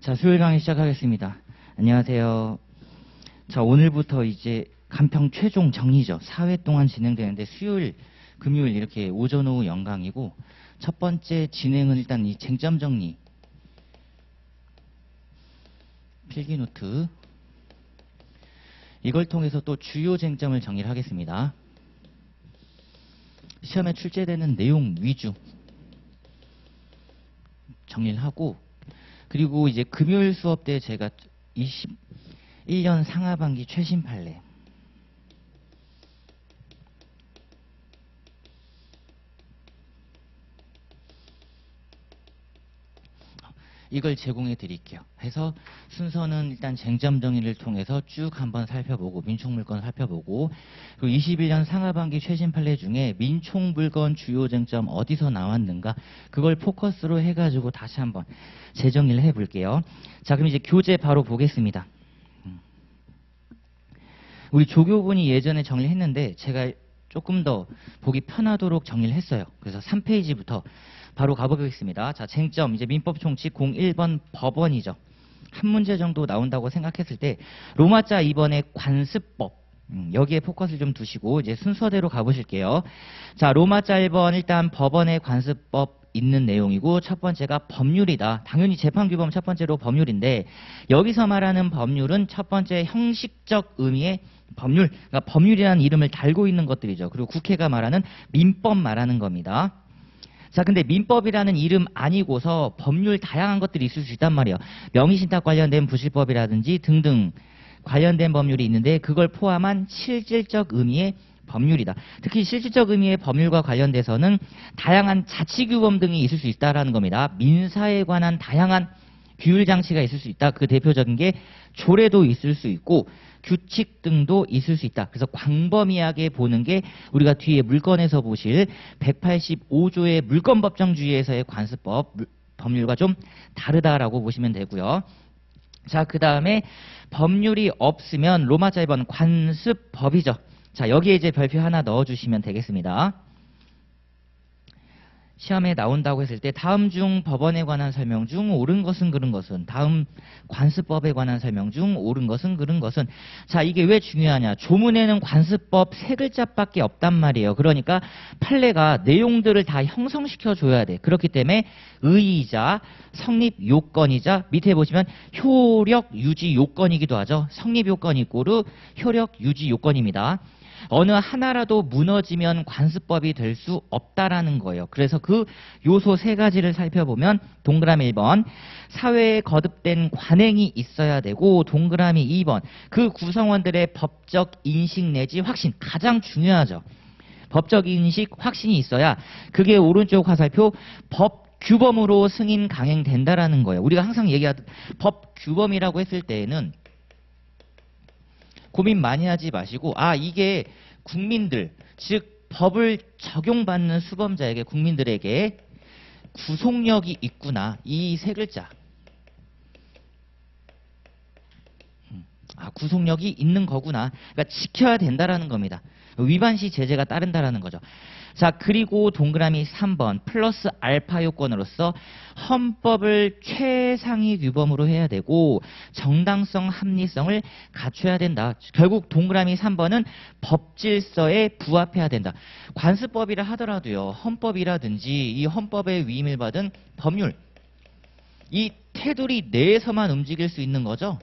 자, 수요일 강의 시작하겠습니다. 안녕하세요. 자, 오늘부터 이제 간평 최종 정리죠. 4회 동안 진행되는데 수요일, 금요일 이렇게 오전, 오후 연강이고 첫 번째 진행은 일단 이 쟁점 정리. 필기노트. 이걸 통해서 또 주요 쟁점을 정리를 하겠습니다. 시험에 출제되는 내용 위주 정리를 하고, 그리고 이제 금요일 수업 때 제가 21년 상하반기 최신 판례 이걸 제공해 드릴게요. 해서 순서는 일단 쟁점 정리를 통해서 쭉 한번 살펴보고, 민총물건 살펴보고, 그리고 21년 상하반기 최신 판례 중에 민총물건 주요 쟁점 어디서 나왔는가, 그걸 포커스로 해가지고 다시 한번 재정리를 해볼게요. 자, 그럼 이제 교재 바로 보겠습니다. 우리 조교분이 예전에 정리를 했는데 제가 조금 더 보기 편하도록 정리를 했어요. 그래서 3페이지부터 바로 가보겠습니다. 자, 쟁점, 이제 민법 총칙 01번 법원이죠. 한 문제 정도 나온다고 생각했을 때 로마자 2번의 관습법, 여기에 포커스를 좀 두시고 이제 순서대로 가보실게요. 자, 로마자 1번 일단 법원의 관습법 있는 내용이고, 첫 번째가 법률이다. 당연히 재판규범 첫 번째로 법률인데, 여기서 말하는 법률은 첫 번째 형식적 의미의 법률, 그러니까 법률이라는 이름을 달고 있는 것들이죠. 그리고 국회가 말하는 민법 말하는 겁니다. 자, 근데 민법이라는 이름 아니고서 법률 다양한 것들이 있을 수 있단 말이에요. 명의신탁 관련된 부실법이라든지 등등 관련된 법률이 있는데, 그걸 포함한 실질적 의미의 법률이다. 특히 실질적 의미의 법률과 관련돼서는 다양한 자치규범 등이 있을 수 있다라는 겁니다. 민사에 관한 다양한 규율 장치가 있을 수 있다. 그 대표적인 게 조례도 있을 수 있고 규칙 등도 있을 수 있다. 그래서 광범위하게 보는 게 우리가 뒤에 물건에서 보실 185조의 물권법정주의에서의 관습법 법률과 좀 다르다라고 보시면 되고요. 자, 그 다음에 법률이 없으면 로마자 1번 관습법이죠. 자, 여기에 이제 별표 하나 넣어주시면 되겠습니다. 시험에 나온다고 했을 때 다음 중 법원에 관한 설명 중 옳은 것은 그른 것은, 다음 관습법에 관한 설명 중 옳은 것은 그른 것은. 자, 이게 왜 중요하냐, 조문에는 관습법 세 글자밖에 없단 말이에요. 그러니까 판례가 내용들을 다 형성시켜 줘야 돼. 그렇기 때문에 의의이자 성립 요건이자 밑에 보시면 효력 유지 요건이기도 하죠. 성립 요건 이꼬르 효력 유지 요건입니다. 어느 하나라도 무너지면 관습법이 될 수 없다라는 거예요. 그래서 그 요소 세 가지를 살펴보면 동그라미 1번 사회에 거듭된 관행이 있어야 되고, 동그라미 2번 그 구성원들의 법적 인식 내지 확신, 가장 중요하죠. 법적 인식 확신이 있어야 그게 오른쪽 화살표 법 규범으로 승인 강행된다라는 거예요. 우리가 항상 얘기하던 법 규범이라고 했을 때에는 고민 많이 하지 마시고, 아, 이게 국민들, 즉 법을 적용받는 수범자에게, 국민들에게 구속력이 있구나, 이 세 글자. 아, 구속력이 있는 거구나. 그러니까 지켜야 된다라는 겁니다. 위반 시 제재가 따른다라는 거죠. 자, 그리고 동그라미 3번 플러스 알파 요건으로서 헌법을 최상위 규범으로 해야 되고 정당성, 합리성을 갖춰야 된다. 결국 동그라미 3번은 법질서에 부합해야 된다. 관습법이라 하더라도요, 헌법이라든지 이 헌법에 위임을 받은 법률, 이 테두리 내에서만 움직일 수 있는 거죠.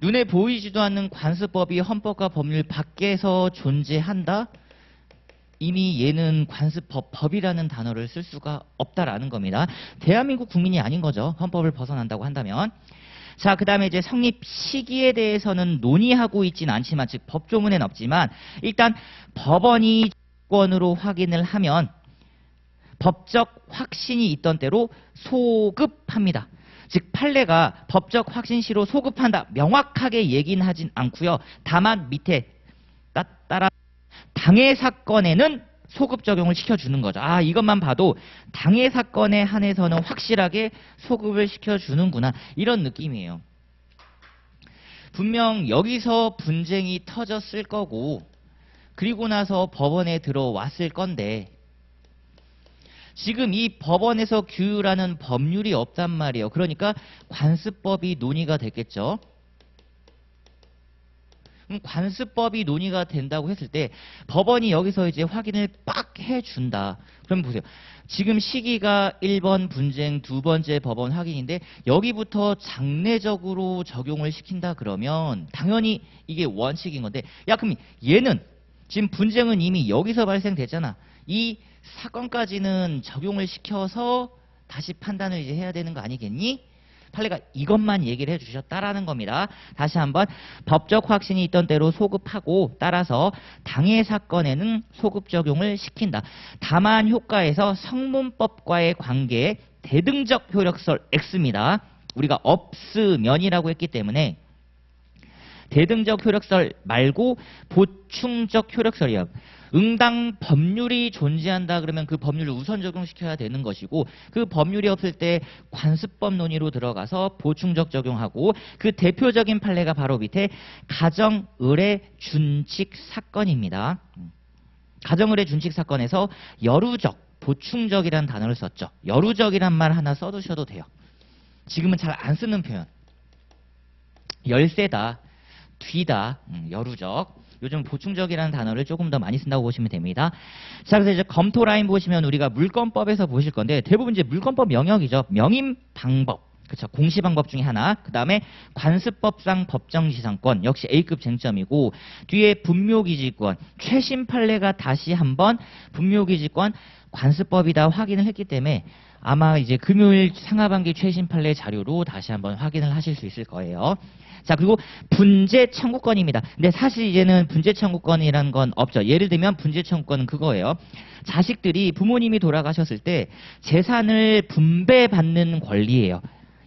눈에 보이지도 않는 관습법이 헌법과 법률 밖에서 존재한다? 이미 얘는 관습법, 법이라는 단어를 쓸 수가 없다라는 겁니다. 대한민국 국민이 아닌 거죠. 헌법을 벗어난다고 한다면. 자, 그 다음에 이제 성립 시기에 대해서는 논의하고 있진 않지만, 즉 법조문에는 없지만, 일단 법원이 권으로 확인을 하면 법적 확신이 있던 대로 소급합니다. 즉 판례가 법적 확신시로 소급한다, 명확하게 얘기는 하진 않고요. 다만 밑에 따라 당해 사건에는 소급 적용을 시켜주는 거죠. 아, 이것만 봐도 당해 사건에 한해서는 확실하게 소급을 시켜주는구나, 이런 느낌이에요. 분명 여기서 분쟁이 터졌을 거고, 그리고 나서 법원에 들어왔을 건데, 지금 이 법원에서 규율하는 법률이 없단 말이에요. 그러니까 관습법이 논의가 됐겠죠. 관습법이 논의가 된다고 했을 때 법원이 여기서 이제 확인을 빡 해준다. 그럼 보세요. 지금 시기가 1번 분쟁 두 번째 법원 확인인데 여기부터 장례적으로 적용을 시킨다 그러면 당연히 이게 원칙인 건데 야 그럼 얘는 지금 분쟁은 이미 여기서 발생됐잖아. 이 사건까지는 적용을 시켜서 다시 판단을 이제 해야 되는 거 아니겠니? 판례가 이것만 얘기를 해주셨다라는 겁니다. 다시 한번 법적 확신이 있던 대로 소급하고 따라서 당해 사건에는 소급 적용을 시킨다. 다만 효과에서 성문법과의 관계에 대등적 효력설 X입니다. 우리가 없으면이라고 했기 때문에 대등적 효력설 말고 보충적 효력설이요. 응당 법률이 존재한다 그러면 그 법률을 우선 적용시켜야 되는 것이고 그 법률이 없을 때 관습법 논의로 들어가서 보충적 적용하고 그 대표적인 판례가 바로 밑에 가정의례 준칙 사건입니다. 가정의례 준칙 사건에서 여루적, 보충적이라는 단어를 썼죠. 여루적이란 말 하나 써두셔도 돼요. 지금은 잘 안 쓰는 표현. 열세다, 뒤다, 여루적. 요즘 보충적이라는 단어를 조금 더 많이 쓴다고 보시면 됩니다. 자, 그래서 이제 검토 라인 보시면 우리가 물권법에서 보실 건데 대부분 이제 물권법 영역이죠. 명임 방법. 그렇죠. 공시 방법 중에 하나. 그다음에 관습법상 법정지상권 역시 A급 쟁점이고 뒤에 분묘기지권 최신 판례가 다시 한번 분묘기지권 관습법이다 확인을 했기 때문에 아마 이제 금요일 상하반기 최신 판례 자료로 다시 한번 확인을 하실 수 있을 거예요. 자, 그리고 분재 청구권입니다. 근데 사실 이제는 분재 청구권이라는 건 없죠. 예를 들면 분재 청구권은 그거예요. 자식들이 부모님이 돌아가셨을 때 재산을 분배받는 권리예요.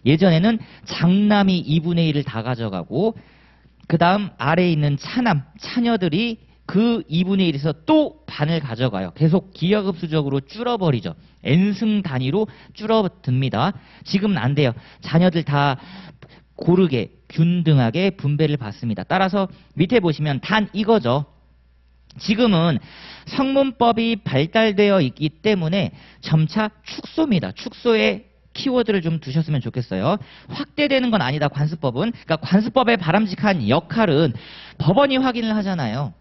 예전에는 장남이 2분의 1을 다 가져가고 그 다음 아래에 있는 차남, 차녀들이 그 2분의 1에서 또 반을 가져가요. 계속 기하급수적으로 줄어버리죠. n승 단위로 줄어듭니다. 지금은 안 돼요. 자녀들 다 고르게 균등하게 분배를 받습니다. 따라서 밑에 보시면 단 이거죠. 지금은 성문법이 발달되어 있기 때문에 점차 축소입니다. 축소에 키워드를 좀 두셨으면 좋겠어요. 확대되는 건 아니다. 관습법은. 그러니까 관습법의 바람직한 역할은 법원이 확인을 하잖아요.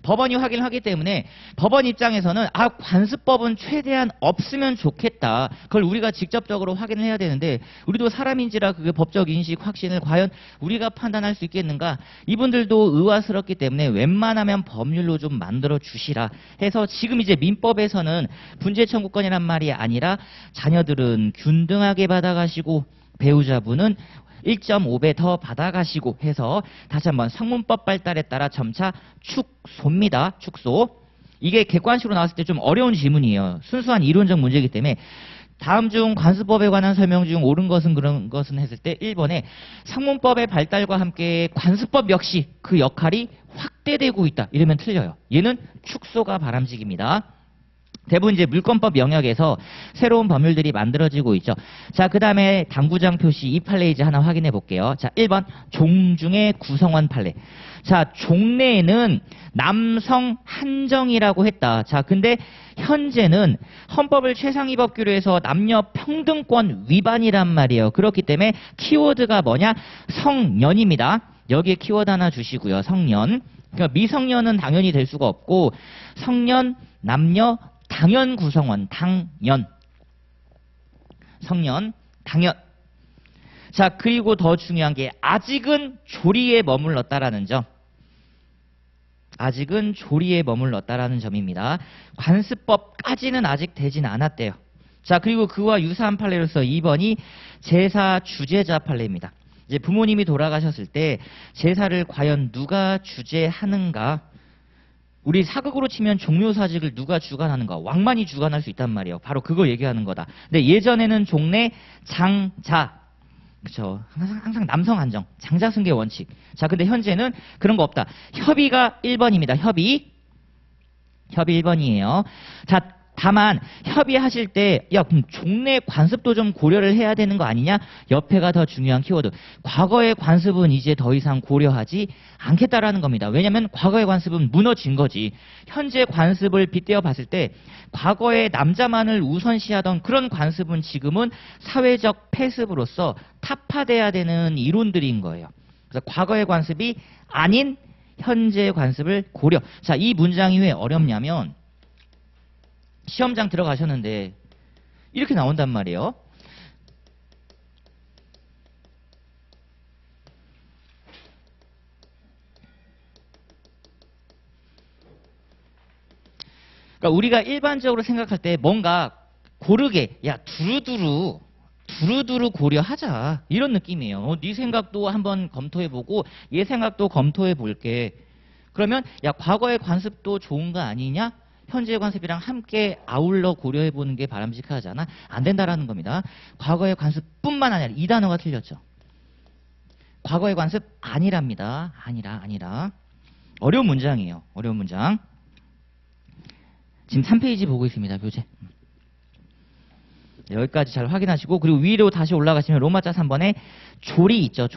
법원이 확인을 하기 때문에 법원 입장에서는 관습법은 최대한 없으면 좋겠다. 그걸 우리가 직접적으로 확인을 해야 되는데 우리도 사람인지라 그게 법적 인식 확신을 과연 우리가 판단할 수 있겠는가. 이분들도 의아스럽기 때문에 웬만하면 법률로 좀 만들어 주시라 해서 지금 이제 민법에서는 분재 청구권이란 말이 아니라 자녀들은 균등하게 받아가시고 배우자분은 1.5배 더 받아가시고 해서 다시 한번 성문법 발달에 따라 점차 축소입니다. 축소. 이게 객관식으로 나왔을 때 좀 어려운 질문이에요. 순수한 이론적 문제이기 때문에 다음 중 관습법에 관한 설명 중 옳은 것은 그런 것은 했을 때 1번에 성문법의 발달과 함께 관습법 역시 그 역할이 확대되고 있다. 이러면 틀려요. 얘는 축소가 바람직입니다. 대부분 이제 물권법 영역에서 새로운 법률들이 만들어지고 있죠. 자, 그 다음에 당구장 표시 이 판례 이제 하나 확인해 볼게요. 자, 1번 종중의 구성원 판례. 자, 종래에는 남성 한정이라고 했다. 자, 근데 현재는 헌법을 최상위 법규로 해서 남녀 평등권 위반이란 말이에요. 그렇기 때문에 키워드가 뭐냐? 성년입니다. 여기에 키워드 하나 주시고요. 성년. 그러니까 미성년은 당연히 될 수가 없고 성년, 남녀, 당연 구성원, 당연. 성년, 당연. 자, 그리고 더 중요한 게 아직은 조리에 머물렀다라는 점. 아직은 조리에 머물렀다라는 점입니다. 관습법까지는 아직 되진 않았대요. 자, 그리고 그와 유사한 판례로서 2번이 제사 주재자 판례입니다. 이제 부모님이 돌아가셨을 때 제사를 과연 누가 주재하는가? 우리 사극으로 치면 종묘사직을 누가 주관하는가? 왕만이 주관할 수 있단 말이에요. 바로 그거 얘기하는 거다. 근데 예전에는 종래, 장자. 그쵸. 항상 남성 한정. 장자 승계 원칙. 자, 근데 현재는 그런 거 없다. 협의가 1번입니다. 협의. 협의 1번이에요. 자, 다만 협의하실 때 야 그럼 종래 관습도 좀 고려를 해야 되는 거 아니냐? 옆에가 더 중요한 키워드. 과거의 관습은 이제 더 이상 고려하지 않겠다라는 겁니다. 왜냐하면 과거의 관습은 무너진 거지. 현재 관습을 빗대어 봤을 때 과거의 남자만을 우선시하던 그런 관습은 지금은 사회적 폐습으로서 타파돼야 되는 이론들인 거예요. 그래서 과거의 관습이 아닌 현재의 관습을 고려. 자, 이 문장이 왜 어렵냐면 시험장 들어가셨는데 이렇게 나온단 말이에요. 그러니까 우리가 일반적으로 생각할 때 뭔가 고르게 야 두루두루 고려하자 이런 느낌이에요. 네 생각도 한번 검토해보고 얘 생각도 검토해볼게. 그러면 야 과거의 관습도 좋은 거 아니냐? 현재의 관습이랑 함께 아울러 고려해보는 게 바람직하잖아. 안 된다라는 겁니다. 과거의 관습뿐만 아니라 이 단어가 틀렸죠. 과거의 관습 아니랍니다. 아니라. 어려운 문장이에요. 어려운 문장. 지금 3페이지 보고 있습니다. 교재. 여기까지 잘 확인하시고 그리고 위로 다시 올라가시면 로마자 3번에 조리 있죠.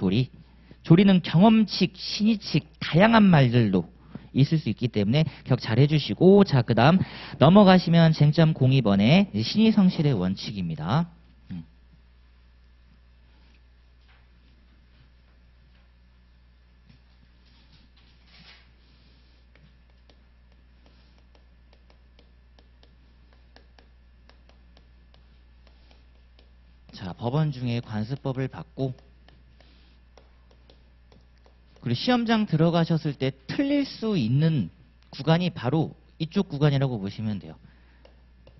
조리는 경험칙, 신의칙 다양한 말들도 있을 수 있기 때문에 기억 잘 해주시고 자 그 다음 넘어가시면 쟁점 02번에 신의성실의 원칙입니다. 자 법원 중에 관습법을 받고 그리고 시험장 들어가셨을 때 틀릴 수 있는 구간이 바로 이쪽 구간이라고 보시면 돼요.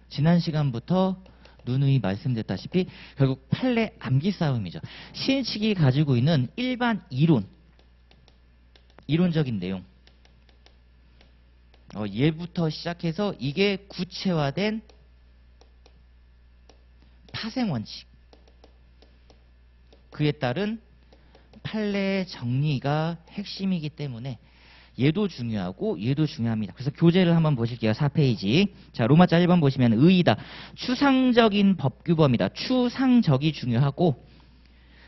지난 시간부터 누누이 말씀드렸다시피 결국 판례 암기 싸움이죠. 신의칙이 가지고 있는 일반 이론적인 내용 얘부터 시작해서 이게 구체화된 파생원칙 그에 따른 판례 정리가 핵심이기 때문에 얘도 중요하고 얘도 중요합니다. 그래서 교재를 한번 보실게요. 4페이지. 자, 로마자 1번 보시면 의의다. 추상적인 법규범이다. 추상적이 중요하고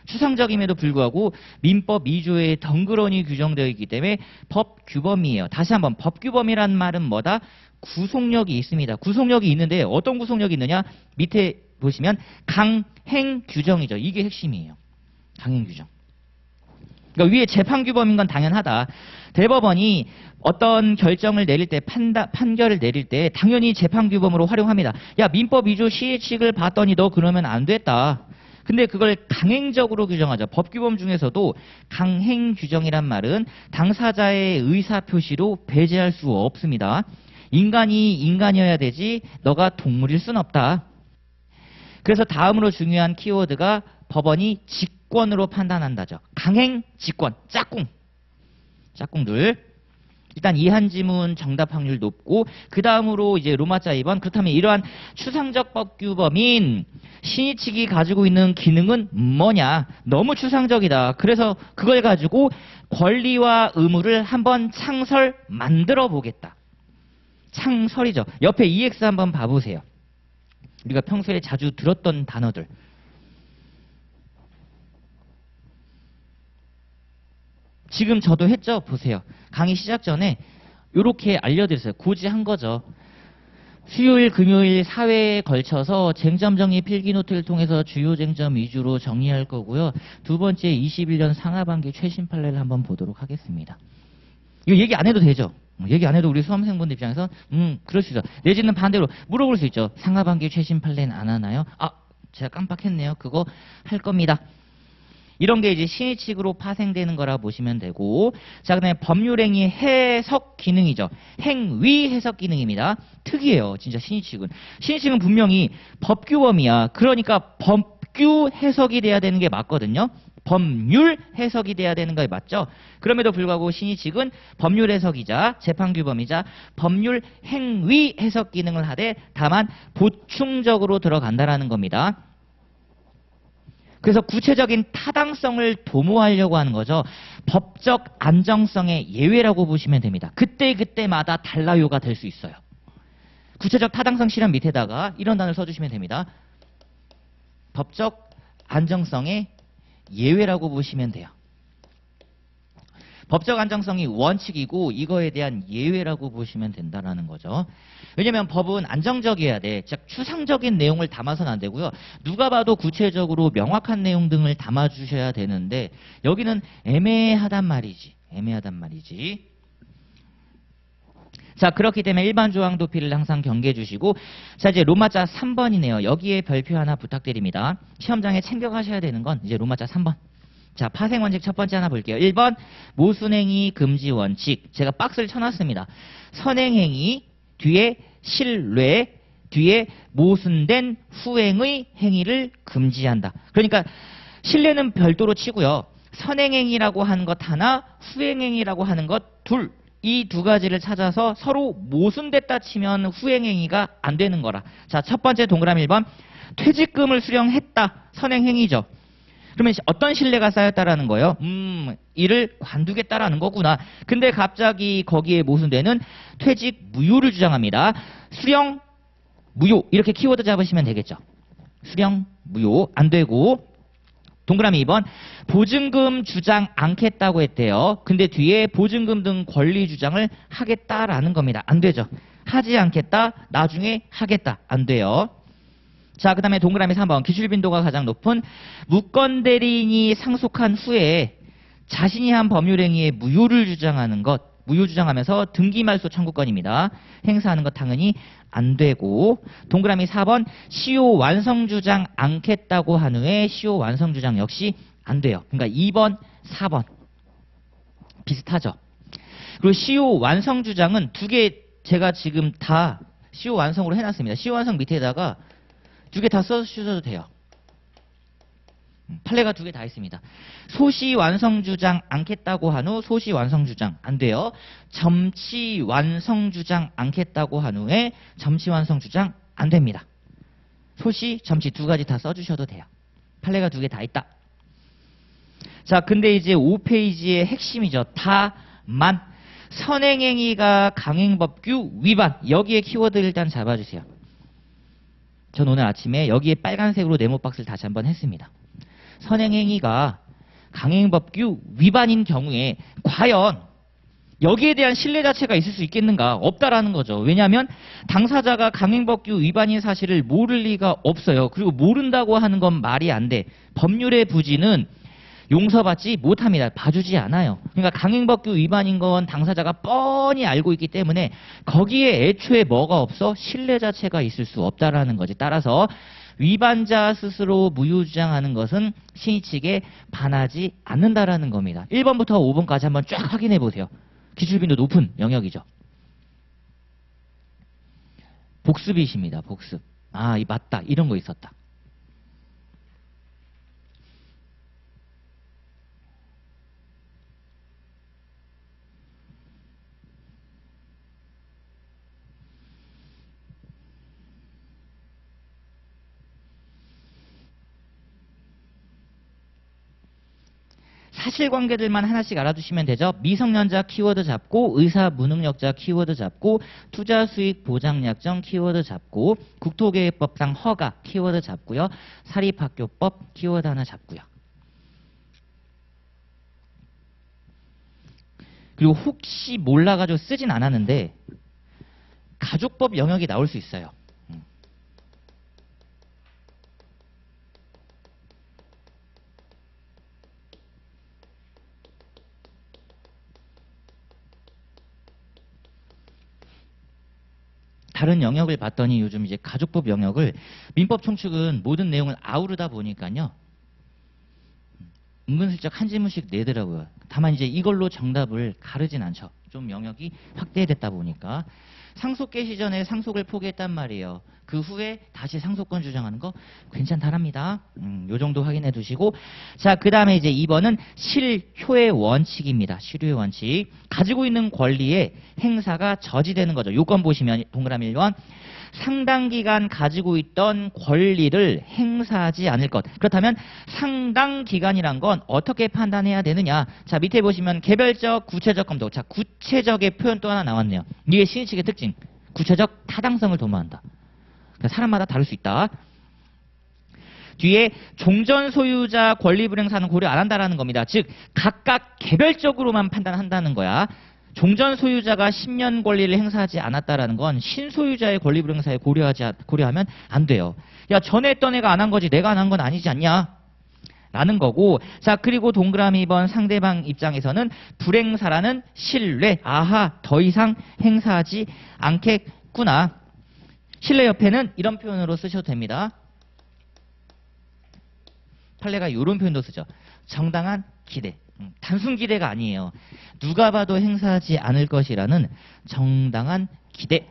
추상적임에도 불구하고 민법 2조에 덩그러니 규정되어 있기 때문에 법규범이에요. 다시 한번 법규범이란 말은 뭐다? 구속력이 있습니다. 구속력이 있는데 어떤 구속력이 있느냐? 밑에 보시면 강행 규정이죠. 이게 핵심이에요. 강행 규정. 그러니까 위에 재판규범인 건 당연하다. 대법원이 어떤 결정을 내릴 때 판결을 내릴 때 당연히 재판규범으로 활용합니다. 야 민법 2조 시의칙을 봤더니 너 그러면 안 됐다. 근데 그걸 강행적으로 규정하죠. 법규범 중에서도 강행 규정이란 말은 당사자의 의사표시로 배제할 수 없습니다. 인간이 인간이어야 되지 너가 동물일 순 없다. 그래서 다음으로 중요한 키워드가 법원이 직권으로 판단한다죠. 강행, 직권, 짝꿍들. 일단 이한지문 정답 확률 높고 그 다음으로 이제 로마자 2번 그렇다면 이러한 추상적 법규범인 신의칙이 가지고 있는 기능은 뭐냐? 너무 추상적이다. 그래서 그걸 가지고 권리와 의무를 한번 창설 만들어 보겠다. 창설이죠. 옆에 EX 한번 봐보세요. 우리가 평소에 자주 들었던 단어들. 지금 저도 했죠? 보세요. 강의 시작 전에 이렇게 알려드렸어요. 고지한 거죠. 수요일, 금요일, 4회에 걸쳐서 쟁점 정리 필기 노트를 통해서 주요 쟁점 위주로 정리할 거고요. 두 번째 21년 상하반기 최신 판례를 한번 보도록 하겠습니다. 이거 얘기 안 해도 되죠? 얘기 안 해도 우리 수험생분들 입장에서 그럴 수 있죠. 내지는 반대로 물어볼 수 있죠. 상하반기 최신 판례는 안 하나요? 아, 제가 깜빡했네요. 그거 할 겁니다. 이런 게 이제 신의칙으로 파생되는 거라 보시면 되고 자 그다음에 법률행위 해석 기능이죠. 행위 해석 기능입니다. 특이해요. 진짜 신의칙은. 신의칙은 분명히 법규범이야. 그러니까 법규 해석이 돼야 되는 게 맞거든요. 법률 해석이 돼야 되는 거 맞죠? 그럼에도 불구하고 신의칙은 법률 해석이자 재판규범이자 법률 행위 해석 기능을 하되 다만 보충적으로 들어간다라는 겁니다. 그래서 구체적인 타당성을 도모하려고 하는 거죠. 법적 안정성의 예외라고 보시면 됩니다. 그때그때마다 달라요가 될 수 있어요. 구체적 타당성 실현 밑에다가 이런 단어를 써주시면 됩니다. 법적 안정성의 예외라고 보시면 돼요. 법적 안정성이 원칙이고 이거에 대한 예외라고 보시면 된다라는 거죠. 왜냐면 법은 안정적이어야 돼. 즉 추상적인 내용을 담아서는 안 되고요. 누가 봐도 구체적으로 명확한 내용 등을 담아주셔야 되는데 여기는 애매하단 말이지. 애매하단 말이지. 자, 그렇기 때문에 일반 조항 도피를 항상 경계해 주시고, 자, 이제 로마자 3번이네요. 여기에 별표 하나 부탁드립니다. 시험장에 챙겨가셔야 되는 건 이제 로마자 3번. 자, 파생 원칙 첫 번째 하나 볼게요. 1번 모순행위 금지 원칙. 제가 박스를 쳐놨습니다. 선행행위 뒤에 실뢰 뒤에 모순된 후행의 행위를 금지한다. 그러니까 실뢰는 별도로 치고요. 선행행위라고 하는 것 하나, 후행행위라고 하는 것 둘. 이 두 가지를 찾아서 서로 모순됐다 치면 후행행위가 안 되는 거라. 자, 첫 번째 동그라미 1번. 퇴직금을 수령했다. 선행행위죠. 그러면 어떤 신뢰가 쌓였다라는 거예요? 이를 관두겠다라는 거구나. 근데 갑자기 거기에 모순되는 퇴직 무효를 주장합니다. 수령 무효 이렇게 키워드 잡으시면 되겠죠. 수령 무효 안 되고 동그라미 2번 보증금 주장 않겠다고 했대요. 근데 뒤에 보증금 등 권리 주장을 하겠다라는 겁니다. 안 되죠. 하지 않겠다. 나중에 하겠다. 안 돼요. 자, 그 다음에 동그라미 3번 기출 빈도가 가장 높은 무권 대리인이 상속한 후에 자신이 한 법률행위의 무효를 주장하는 것, 무효 주장하면서 등기말소 청구권입니다. 행사하는 것 당연히 안 되고 동그라미 4번 시효 완성 주장 않겠다고 한 후에 시효 완성 주장 역시 안 돼요. 그러니까 2번, 4번 비슷하죠. 그리고 시효 완성 주장은 두 개 제가 지금 다 시효 완성으로 해놨습니다. 시효 완성 밑에다가 두 개 다 써주셔도 돼요. 판례가 두 개 다 있습니다. 소시 완성 주장 않겠다고 한 후 소시 완성 주장 안 돼요. 점치 완성 주장 않겠다고 한 후에 점치 완성 주장 안 됩니다. 소시, 점치 두 가지 다 써주셔도 돼요. 판례가 두 개 다 있다. 자, 근데 이제 5페이지의 핵심이죠. 다만 선행행위가 강행법규 위반. 여기에 키워드 일단 잡아주세요. 전 오늘 아침에 여기에 빨간색으로 네모 박스를 다시 한번 했습니다. 선행행위가 강행법규 위반인 경우에 과연 여기에 대한 신뢰 자체가 있을 수 있겠는가? 없다라는 거죠. 왜냐하면 당사자가 강행법규 위반인 사실을 모를 리가 없어요. 그리고 모른다고 하는 건 말이 안 돼. 법률의 부지는 용서받지 못합니다. 봐주지 않아요. 그러니까 강행법규 위반인 건 당사자가 뻔히 알고 있기 때문에 거기에 애초에 뭐가 없어? 신뢰 자체가 있을 수 없다라는 거지. 따라서 위반자 스스로 무효 주장하는 것은 신의 측에 반하지 않는다라는 겁니다. 1번부터 5번까지 한번 쫙 확인해 보세요. 기출빈도 높은 영역이죠. 복습이십니다. 복습. 아, 이 맞다. 이런 거 있었다. 사실관계들만 하나씩 알아두시면 되죠. 미성년자 키워드 잡고 의사무능력자 키워드 잡고 투자수익보장약정 키워드 잡고 국토계획법상 허가 키워드 잡고요. 사립학교법 키워드 하나 잡고요. 그리고 혹시 몰라가지고 쓰진 않았는데 가족법 영역이 나올 수 있어요. 다른 영역을 봤더니 요즘 이제 가족법 영역을 민법 총칙은 모든 내용을 아우르다 보니까요. 은근슬쩍 한 지문씩 내더라고요. 다만 이제 이걸로 정답을 가르진 않죠. 좀 영역이 확대됐다 보니까. 상속 개시 전에 상속을 포기했단 말이에요. 그 후에 다시 상속권 주장하는 거 괜찮다랍니다. 요 정도 확인해 두시고. 자, 그 다음에 이제 2번은 실효의 원칙입니다. 실효의 원칙. 가지고 있는 권리의 행사가 저지되는 거죠. 요건 보시면 동그라미 1번. 상당 기간 가지고 있던 권리를 행사하지 않을 것. 그렇다면 상당 기간이란 건 어떻게 판단해야 되느냐. 자, 밑에 보시면 개별적, 구체적 검토. 자, 구체적의 표현 또 하나 나왔네요. 이게 신의칙의 특징. 구체적 타당성을 도모한다. 그러니까 사람마다 다를 수 있다. 뒤에 종전 소유자 권리 불행사는 고려 안 한다라는 겁니다. 즉 각각 개별적으로만 판단한다는 거야. 종전 소유자가 10년 권리를 행사하지 않았다라는 건 신소유자의 권리 불행사에 고려하면 안 돼요. 야, 전에 했던 애가 안 한 거지 내가 안 한 건 아니지 않냐? 라는 거고. 자, 그리고 동그라미 2번 상대방 입장에서는 불행사라는 신뢰. 아하, 더 이상 행사하지 않겠구나. 신뢰 옆에는 이런 표현으로 쓰셔도 됩니다. 판례가 이런 표현도 쓰죠. 정당한 기대. 단순 기대가 아니에요. 누가 봐도 행사하지 않을 것이라는 정당한 기대.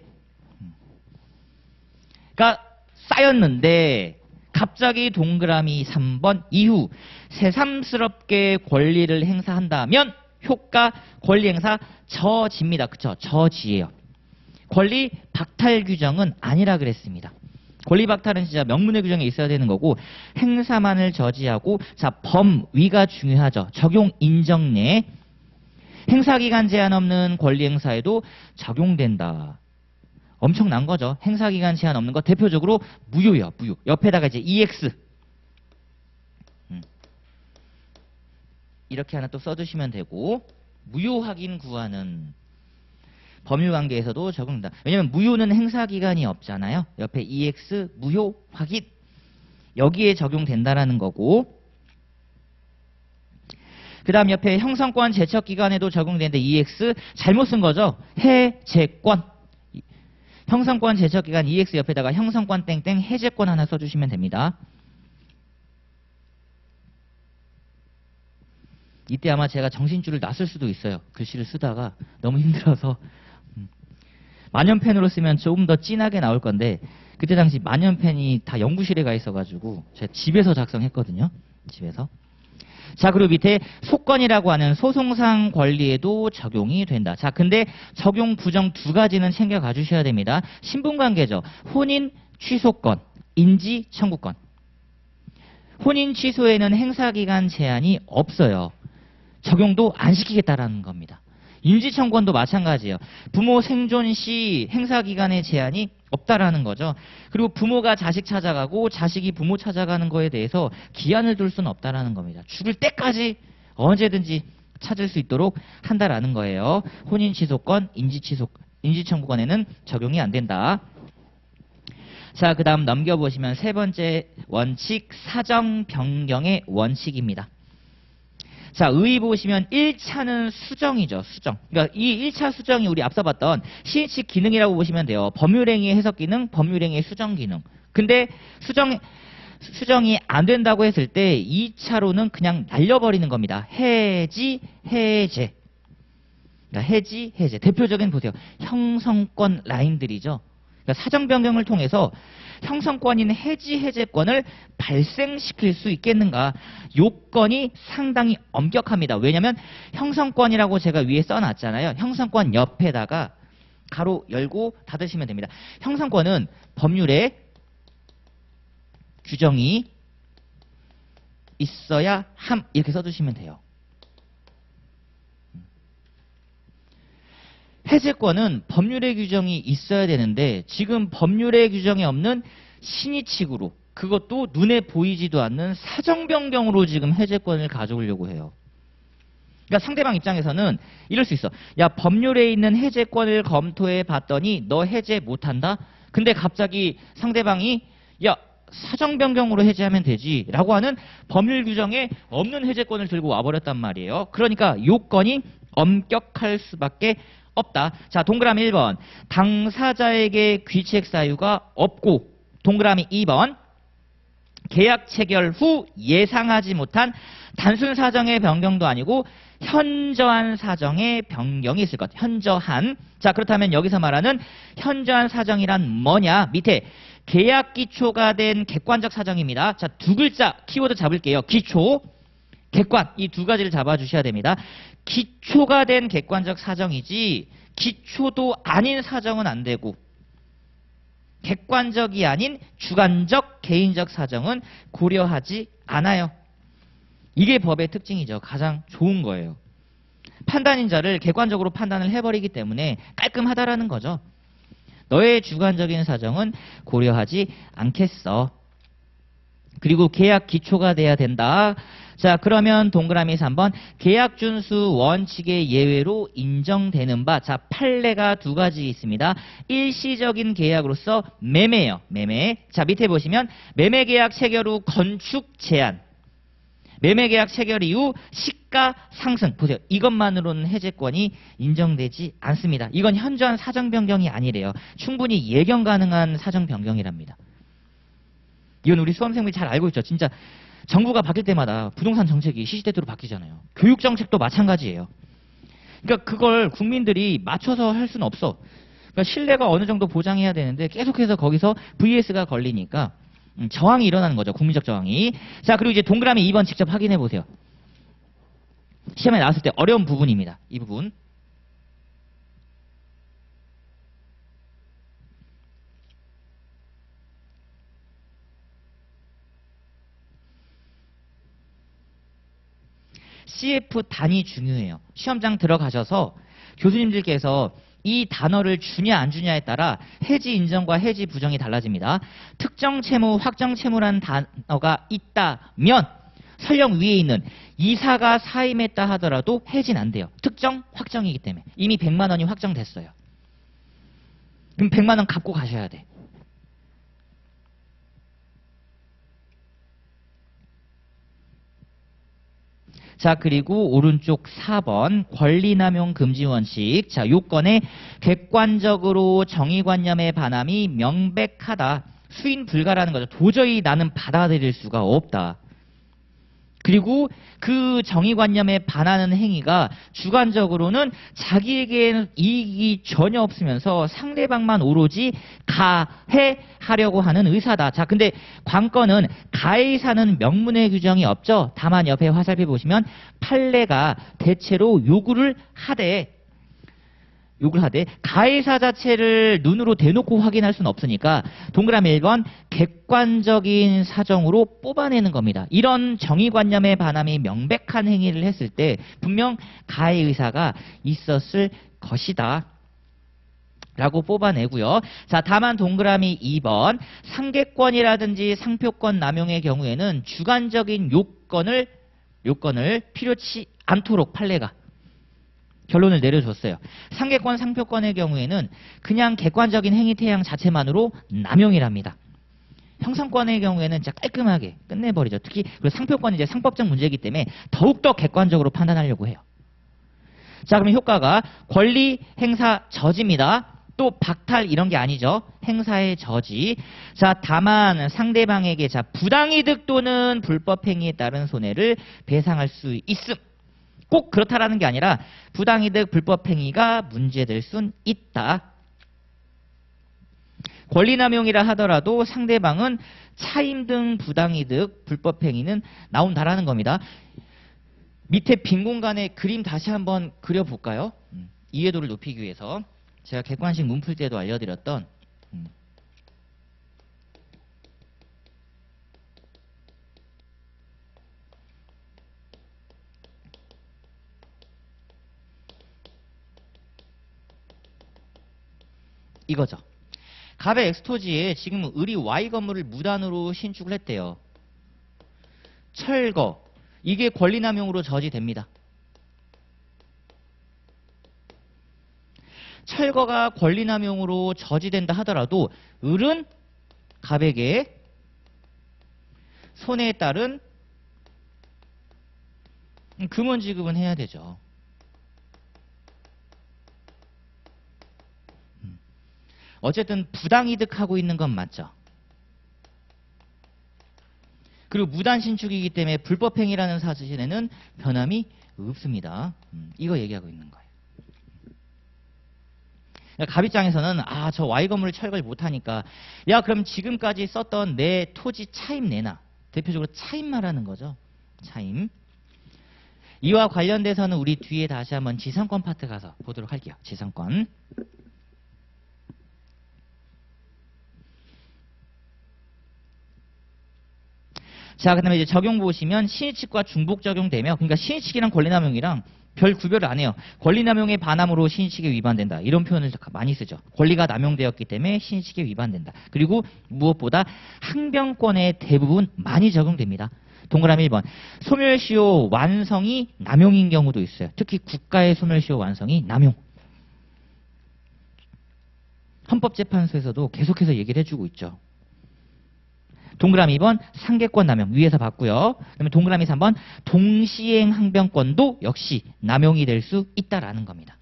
그러니까 쌓였는데 갑자기 동그라미 3번 이후 새삼스럽게 권리를 행사한다면 효과 권리 행사 저지입니다. 그쵸? 저지예요. 권리 박탈 규정은 아니라 그랬습니다. 권리 박탈은 진짜 명문의 규정에 있어야 되는 거고 행사만을 저지하고 자 범위가 중요하죠. 적용 인정내 행사기간 제한 없는 권리 행사에도 적용된다. 엄청난 거죠. 행사기간 제한 없는 거 대표적으로 무효요. 무효. 옆에다가 이제 EX 이렇게 하나 또 써두시면 되고 무효 확인 구하는 법률관계에서도 적용된다. 왜냐하면 무효는 행사기간이 없잖아요. 옆에 EX 무효 확인 여기에 적용된다라는 거고 그 다음 옆에 형성권 제척기간에도 적용되는데 EX 잘못 쓴 거죠. 해제권 형성권 제척기간 EX 옆에다가 형성권 땡땡 해제권 하나 써주시면 됩니다. 이때 아마 제가 정신줄을 놨을 수도 있어요. 글씨를 쓰다가 너무 힘들어서 만년펜으로 쓰면 조금 더 진하게 나올 건데 그때 당시 만년펜이 다 연구실에 가 있어가지고 제가 집에서 작성했거든요. 집에서. 자, 그리고 밑에 소권이라고 하는 소송상 권리에도 적용이 된다. 자, 근데 적용 부정 두 가지는 챙겨가 주셔야 됩니다. 신분관계죠. 혼인 취소권, 인지 청구권. 혼인 취소에는 행사기간 제한이 없어요. 적용도 안 시키겠다라는 겁니다. 인지청구권도 마찬가지예요. 부모 생존 시 행사기간의 제한이 없다라는 거죠. 그리고 부모가 자식 찾아가고 자식이 부모 찾아가는 거에 대해서 기한을 둘 수는 없다라는 겁니다. 죽을 때까지 언제든지 찾을 수 있도록 한다라는 거예요. 혼인취소권, 인지청구권에는 적용이 안 된다. 자, 그 다음 넘겨보시면 세 번째 원칙, 사정 변경의 원칙입니다. 자, 의 보시면 1차는 수정이죠. 수정. 그러니까 이 1차 수정이 우리 앞서 봤던 시인칙 기능이라고 보시면 돼요. 법률행위의 해석 기능, 법률행위의 수정 기능. 근데 수정이 안 된다고 했을 때 2차로는 그냥 날려버리는 겁니다. 해지, 해제. 그러니까 해지, 해제. 대표적인 보세요. 형성권 라인들이죠. 그러니까 사정 변경을 통해서 형성권인 해지, 해제권을 발생시킬 수 있겠는가? 요건이 상당히 엄격합니다. 왜냐하면 형성권이라고 제가 위에 써놨잖아요. 형성권 옆에다가 가로 열고 닫으시면 됩니다. 형성권은 법률에 규정이 있어야 함 이렇게 써주시면 돼요. 해제권은 법률의 규정이 있어야 되는데 지금 법률의 규정이 없는 신의칙으로 그것도 눈에 보이지도 않는 사정 변경으로 지금 해제권을 가져오려고 해요. 그러니까 상대방 입장에서는 이럴 수 있어. 야, 법률에 있는 해제권을 검토해 봤더니 너 해제 못한다? 근데 갑자기 상대방이 야, 사정 변경으로 해제하면 되지 라고 하는 법률 규정에 없는 해제권을 들고 와버렸단 말이에요. 그러니까 요건이 엄격할 수밖에 없다. 자, 동그라미 1번. 당사자에게 귀책 사유가 없고 동그라미 2번. 계약 체결 후 예상하지 못한 단순 사정의 변경도 아니고 현저한 사정의 변경이 있을 것. 현저한. 자, 그렇다면 여기서 말하는 현저한 사정이란 뭐냐? 밑에 계약 기초가 된 객관적 사정입니다. 자, 두 글자 키워드 잡을게요. 기초, 객관. 이 두 가지를 잡아주셔야 됩니다. 기초가 된 객관적 사정이지 기초도 아닌 사정은 안 되고 객관적이 아닌 주관적 개인적 사정은 고려하지 않아요. 이게 법의 특징이죠. 가장 좋은 거예요. 판단인자를 객관적으로 판단을 해버리기 때문에 깔끔하다라는 거죠. 너의 주관적인 사정은 고려하지 않겠어. 그리고 계약 기초가 돼야 된다. 자, 그러면 동그라미 3번 계약 준수 원칙의 예외로 인정되는 바. 자, 판례가 두 가지 있습니다. 일시적인 계약으로서 매매예요. 매매. 자, 밑에 보시면 매매 계약 체결 후 건축 제한. 매매 계약 체결 이후 시가 상승. 보세요. 이것만으로는 해제권이 인정되지 않습니다. 이건 현저한 사정 변경이 아니래요. 충분히 예견 가능한 사정 변경이랍니다. 이건 우리 수험생들이 잘 알고 있죠. 진짜 정부가 바뀔 때마다 부동산 정책이 시시때때로 바뀌잖아요. 교육 정책도 마찬가지예요. 그러니까 그걸 국민들이 맞춰서 할 수는 없어. 그러니까 신뢰가 어느 정도 보장해야 되는데 계속해서 거기서 VS가 걸리니까 저항이 일어나는 거죠. 국민적 저항이. 자, 그리고 이제 동그라미 2번 직접 확인해 보세요. 시험에 나왔을 때 어려운 부분입니다. 이 부분. CF 단위 중요해요. 시험장 들어가셔서 교수님들께서 이 단어를 주냐 안 주냐에 따라 해지 인정과 해지 부정이 달라집니다. 특정 채무, 확정 채무라는 단어가 있다면 설령 위에 있는 이사가 사임했다 하더라도 해지는 안 돼요. 특정, 확정이기 때문에. 이미 100만 원이 확정됐어요. 그럼 100만 원 갚고 가셔야 돼. 자, 그리고 오른쪽 4번 권리남용 금지 원칙. 자, 요건에 객관적으로 정의관념의 반함이 명백하다. 수인 불가라는 거죠. 도저히 나는 받아들일 수가 없다. 그리고 그 정의관념에 반하는 행위가 주관적으로는 자기에게는 이익이 전혀 없으면서 상대방만 오로지 가해하려고 하는 의사다. 자, 근데 관건은 가해의사는 명문의 규정이 없죠. 다만 옆에 화살표 보시면 판례가 대체로 요구를 하되 가해사 자체를 눈으로 대놓고 확인할 수는 없으니까 동그라미 1번 객관적인 사정으로 뽑아내는 겁니다. 이런 정의관념의 반함이 명백한 행위를 했을 때 분명 가해의사가 있었을 것이다 라고 뽑아내고요. 자, 다만 동그라미 2번 상계권이라든지 상표권 남용의 경우에는 주관적인 요건을 필요치 않도록 판례가 결론을 내려줬어요. 상계권, 상표권의 경우에는 그냥 객관적인 행위 태양 자체만으로 남용이랍니다. 형성권의 경우에는 진짜 깔끔하게 끝내버리죠. 특히 그리고 상표권은 이제 상법적 문제이기 때문에 더욱더 객관적으로 판단하려고 해요. 자, 그럼 효과가 권리 행사 저지입니다. 또 박탈 이런 게 아니죠. 행사의 저지. 자, 다만 상대방에게 자 부당이득 또는 불법 행위에 따른 손해를 배상할 수 있음. 꼭 그렇다라는 게 아니라 부당이득 불법행위가 문제될 순 있다. 권리남용이라 하더라도 상대방은 차임 등 부당이득 불법행위는 나온다라는 겁니다. 밑에 빈 공간에 그림 다시 한번 그려볼까요? 이해도를 높이기 위해서 제가 객관식 문 풀 때도 알려드렸던 이거죠. 갑의 X토지에 지금 을이 Y 건물을 무단으로 신축을 했대요. 철거. 이게 권리남용으로 저지됩니다. 철거가 권리남용으로 저지된다 하더라도 을은 갑에게 손해에 따른 금원 지급은 해야 되죠. 어쨌든 부당이득하고 있는 건 맞죠. 그리고 무단신축이기 때문에 불법행위라는 사실에는 변함이 없습니다. 이거 얘기하고 있는 거예요. 그러니까 갑 입장에서는 저 Y 건물을 철거를 못하니까 야 그럼 지금까지 썼던 내 토지 차임 내놔. 대표적으로 차임 말하는 거죠. 차임. 이와 관련돼서는 우리 뒤에 다시 한번 지상권 파트 가서 보도록 할게요. 지상권. 자, 그 다음에 이제 적용 보시면 신의칙과 중복 적용되며, 그러니까 신의칙이랑 권리남용이랑 별 구별을 안 해요. 권리남용의 반함으로 신의칙에 위반된다. 이런 표현을 많이 쓰죠. 권리가 남용되었기 때문에 신의칙에 위반된다. 그리고 무엇보다 항변권에 대부분 많이 적용됩니다. 동그라미 1번. 소멸시효 완성이 남용인 경우도 있어요. 특히 국가의 소멸시효 완성이 남용. 헌법재판소에서도 계속해서 얘기를 해주고 있죠. 동그라미 2번 상계권 남용 위에서 봤고요. 그다음에 동그라미 3번 동시행 항변권도 역시 남용이 될 수 있다라는 겁니다.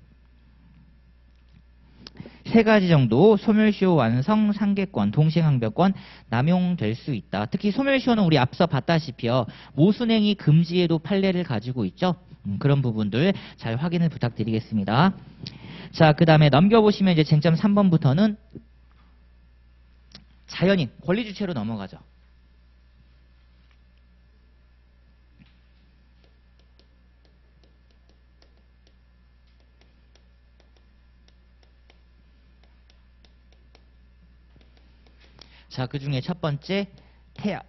세 가지 정도 소멸시효 완성, 상계권, 동시행 항변권 남용될 수 있다. 특히 소멸시효는 우리 앞서 봤다시피요. 모순행위 금지에도 판례를 가지고 있죠. 그런 부분들 잘 확인을 부탁드리겠습니다. 자, 그 다음에 넘겨보시면 이제 쟁점 3번부터는 자연인, 권리주체로 넘어가죠. 자, 그 중에 첫 번째, 태아.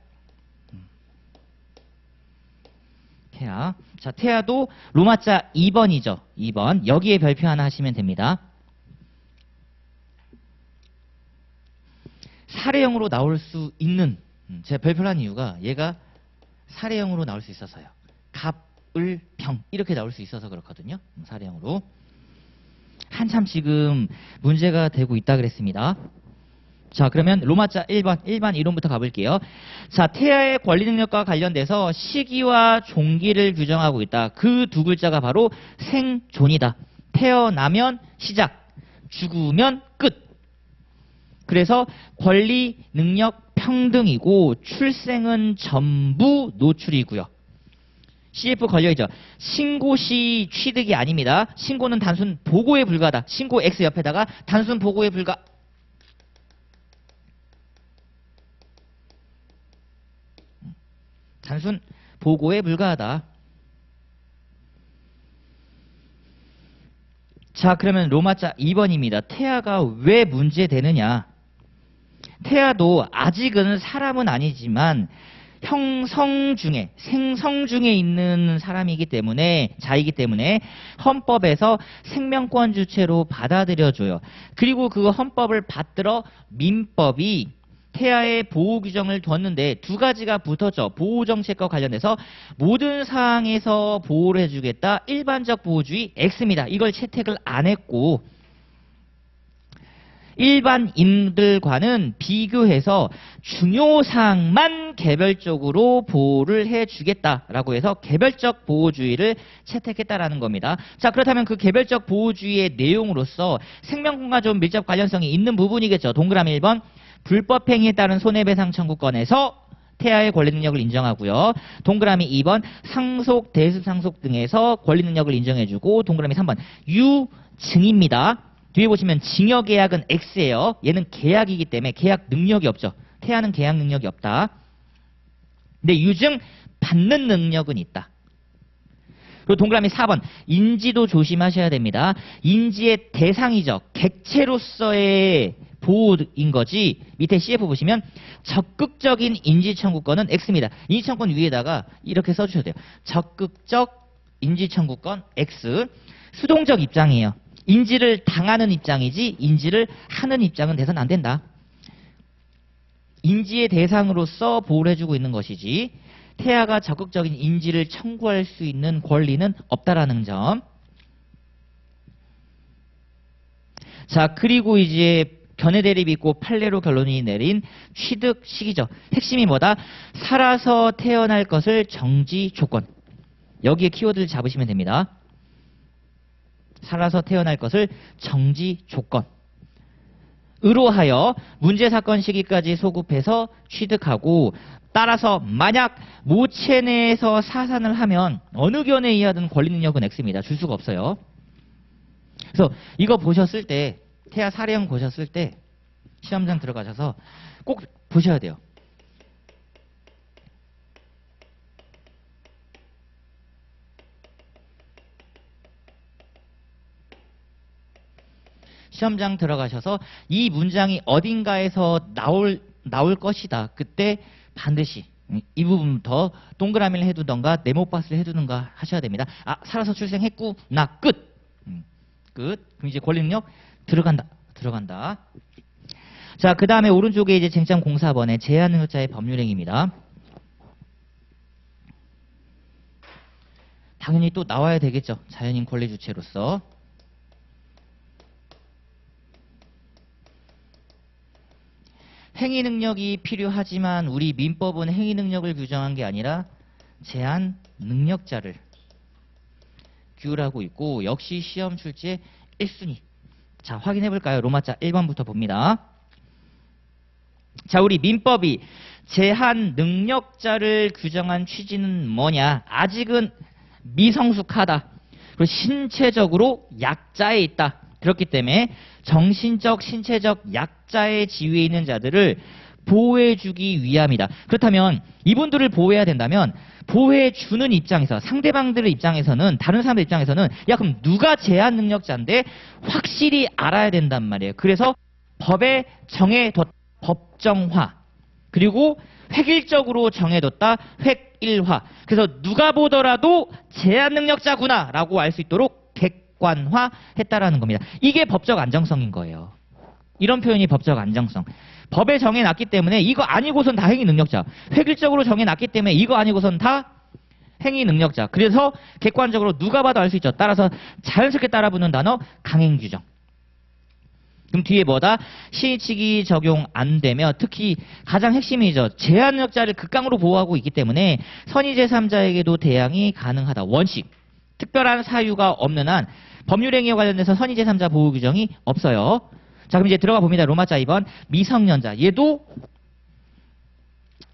태아. 자, 태아도 로마자 2번이죠. 2번. 여기에 별표 하나 하시면 됩니다. 사례형으로 나올 수 있는, 제가 별표를 한 이유가 얘가 사례형으로 나올 수 있어서요. 갑, 을, 병 이렇게 나올 수 있어서 그렇거든요. 사례형으로. 한참 지금 문제가 되고 있다 그랬습니다. 자, 그러면 로마자 1번, 일반 이론부터 가볼게요. 자, 태아의 권리 능력과 관련돼서 시기와 종기를 규정하고 있다. 그 두 글자가 바로 생존이다. 태어나면 시작, 죽으면 끝. 그래서 권리, 능력 평등이고 출생은 전부 노출이고요. CF 걸려있죠. 신고 시 취득이 아닙니다. 신고는 단순 보고에 불과하다. 신고 X 옆에다가 단순 보고에 불과. 단순 보고에 불과하다. 자, 그러면 로마자 2번입니다. 태아가 왜 문제되느냐. 태아도 아직은 사람은 아니지만 형성 중에, 생성 중에 있는 사람이기 때문에, 자이기 때문에 헌법에서 생명권 주체로 받아들여줘요. 그리고 그 헌법을 받들어 민법이 태아의 보호 규정을 뒀는데 두 가지가 붙었죠. 보호정책과 관련해서 모든 사항에서 보호를 해주겠다. 일반적 보호주의 X입니다. 이걸 채택을 안 했고 일반인들과는 비교해서 중요사항만 개별적으로 보호를 해주겠다라고 해서 개별적 보호주의를 채택했다라는 겁니다. 자, 그렇다면 그 개별적 보호주의의 내용으로서 생명권과 좀 밀접 관련성이 있는 부분이겠죠. 동그라미 1번 불법행위에 따른 손해배상 청구권에서 태아의 권리 능력을 인정하고요. 동그라미 2번 상속, 대습 상속 등에서 권리 능력을 인정해주고 동그라미 3번 유증입니다. 뒤에 보시면 징역계약은 X예요. 얘는 계약이기 때문에 계약 능력이 없죠. 태아는 계약 능력이 없다. 근데 유증 받는 능력은 있다. 그리고 동그라미 4번 인지도 조심하셔야 됩니다. 인지의 대상이죠. 객체로서의 보호인 거지. 밑에 CF 보시면 적극적인 인지청구권은 X입니다. 인지청구권 위에다가 이렇게 써주셔도 돼요. 적극적 인지청구권 X. 수동적 입장이에요. 인지를 당하는 입장이지 인지를 하는 입장은 돼서는 안 된다. 인지의 대상으로서 보호를 해주고 있는 것이지 태아가 적극적인 인지를 청구할 수 있는 권리는 없다라는 점. 자, 그리고 이제 견해 대립이 있고 판례로 결론이 내린 취득 시기죠. 핵심이 뭐다? 살아서 태어날 것을 정지 조건. 여기에 키워드를 잡으시면 됩니다. 살아서 태어날 것을 정지 조건. 으로 하여 문제 사건 시기까지 소급해서 취득하고 따라서 만약 모체 내에서 사산을 하면 어느 견해에 의하든 권리 능력은 X입니다. 줄 수가 없어요. 그래서 이거 보셨을 때 태아 사례형 보셨을 때 시험장 들어가셔서 꼭 보셔야 돼요. 시험장 들어가셔서 이 문장이 어딘가에서 나올 것이다. 그때 반드시 이 부분부터 동그라미를 해두던가 네모박스를 해두던가 하셔야 됩니다. 아, 살아서 출생했고 나 끝. 끝. 그럼 이제 권리 능력 들어간다. 들어간다. 자, 그 다음에 오른쪽에 이제 쟁점 04번에 제한 능력자의 법률행위입니다. 당연히 또 나와야 되겠죠. 자연인 권리 주체로서. 행위 능력이 필요하지만 우리 민법은 행위 능력을 규정한 게 아니라 제한 능력자를 규율하고 있고 역시 시험 출제 1순위. 자, 확인해 볼까요? 로마자 1번부터 봅니다. 자, 우리 민법이 제한 능력자를 규정한 취지는 뭐냐? 아직은 미성숙하다. 그리고 신체적으로 약자에 있다. 그렇기 때문에 정신적, 신체적 약자의 지위에 있는 자들을 보호해주기 위함이다. 그렇다면 이분들을 보호해야 된다면 보호해주는 입장에서 상대방들의 입장에서는 다른 사람들 입장에서는 야 그럼 누가 제한 능력자인데 확실히 알아야 된단 말이에요. 그래서 법에 정해뒀다. 법정화. 그리고 획일적으로 정해뒀다. 획일화. 그래서 누가 보더라도 제한 능력자구나 라고 알 수 있도록 객관화했다라는 겁니다. 이게 법적 안정성인 거예요. 이런 표현이 법적 안정성. 법에 정해놨기 때문에 이거 아니고선 다 행위 능력자. 획일적으로 정해놨기 때문에 이거 아니고선 다 행위 능력자. 그래서 객관적으로 누가 봐도 알 수 있죠. 따라서 자연스럽게 따라붙는 단어 강행규정. 그럼 뒤에 뭐다? 시의치기 적용 안 되며 특히 가장 핵심이죠. 제한 능력자를 극강으로 보호하고 있기 때문에 선의 제3자에게도 대항이 가능하다. 원칙. 특별한 사유가 없는 한 법률행위와 관련돼서 선의 제3자 보호 규정이 없어요. 자, 그럼 이제 들어가 봅니다. 로마자 2번 미성년자. 얘도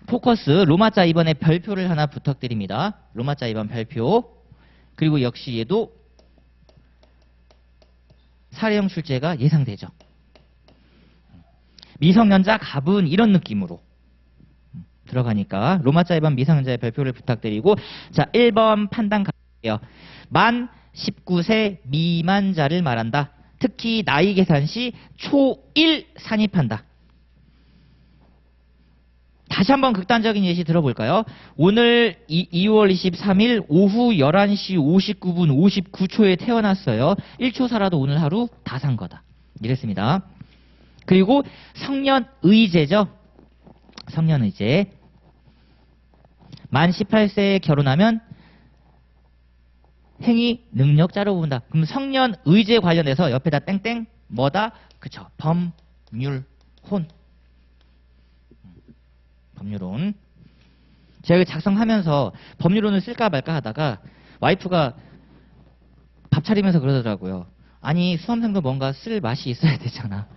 포커스 로마자 2번에 별표를 하나 부탁드립니다. 로마자 2번 별표. 그리고 역시 얘도 사례형 출제가 예상되죠. 미성년자 가분 이런 느낌으로 들어가니까 로마자 2번 미성년자의 별표를 부탁드리고 자 1번 판단 갈게요. 만 19세 미만자를 말한다. 특히 나이 계산 시 초1 산입한다. 다시 한번 극단적인 예시 들어볼까요? 오늘 2월 23일 오후 11시 59분 59초에 태어났어요. 1초 살아도 오늘 하루 다 산 거다. 이랬습니다. 그리고 성년의제죠. 성년의제. 만 18세에 결혼하면 행위 능력자로 본다. 그럼 성년의제 관련해서 옆에다 땡땡 뭐다? 그쵸. 법률혼. 법률혼. 제가 작성하면서 법률혼을 쓸까 말까 하다가 와이프가 밥 차리면서 그러더라고요. 아니 수험생도 뭔가 쓸 맛이 있어야 되잖아.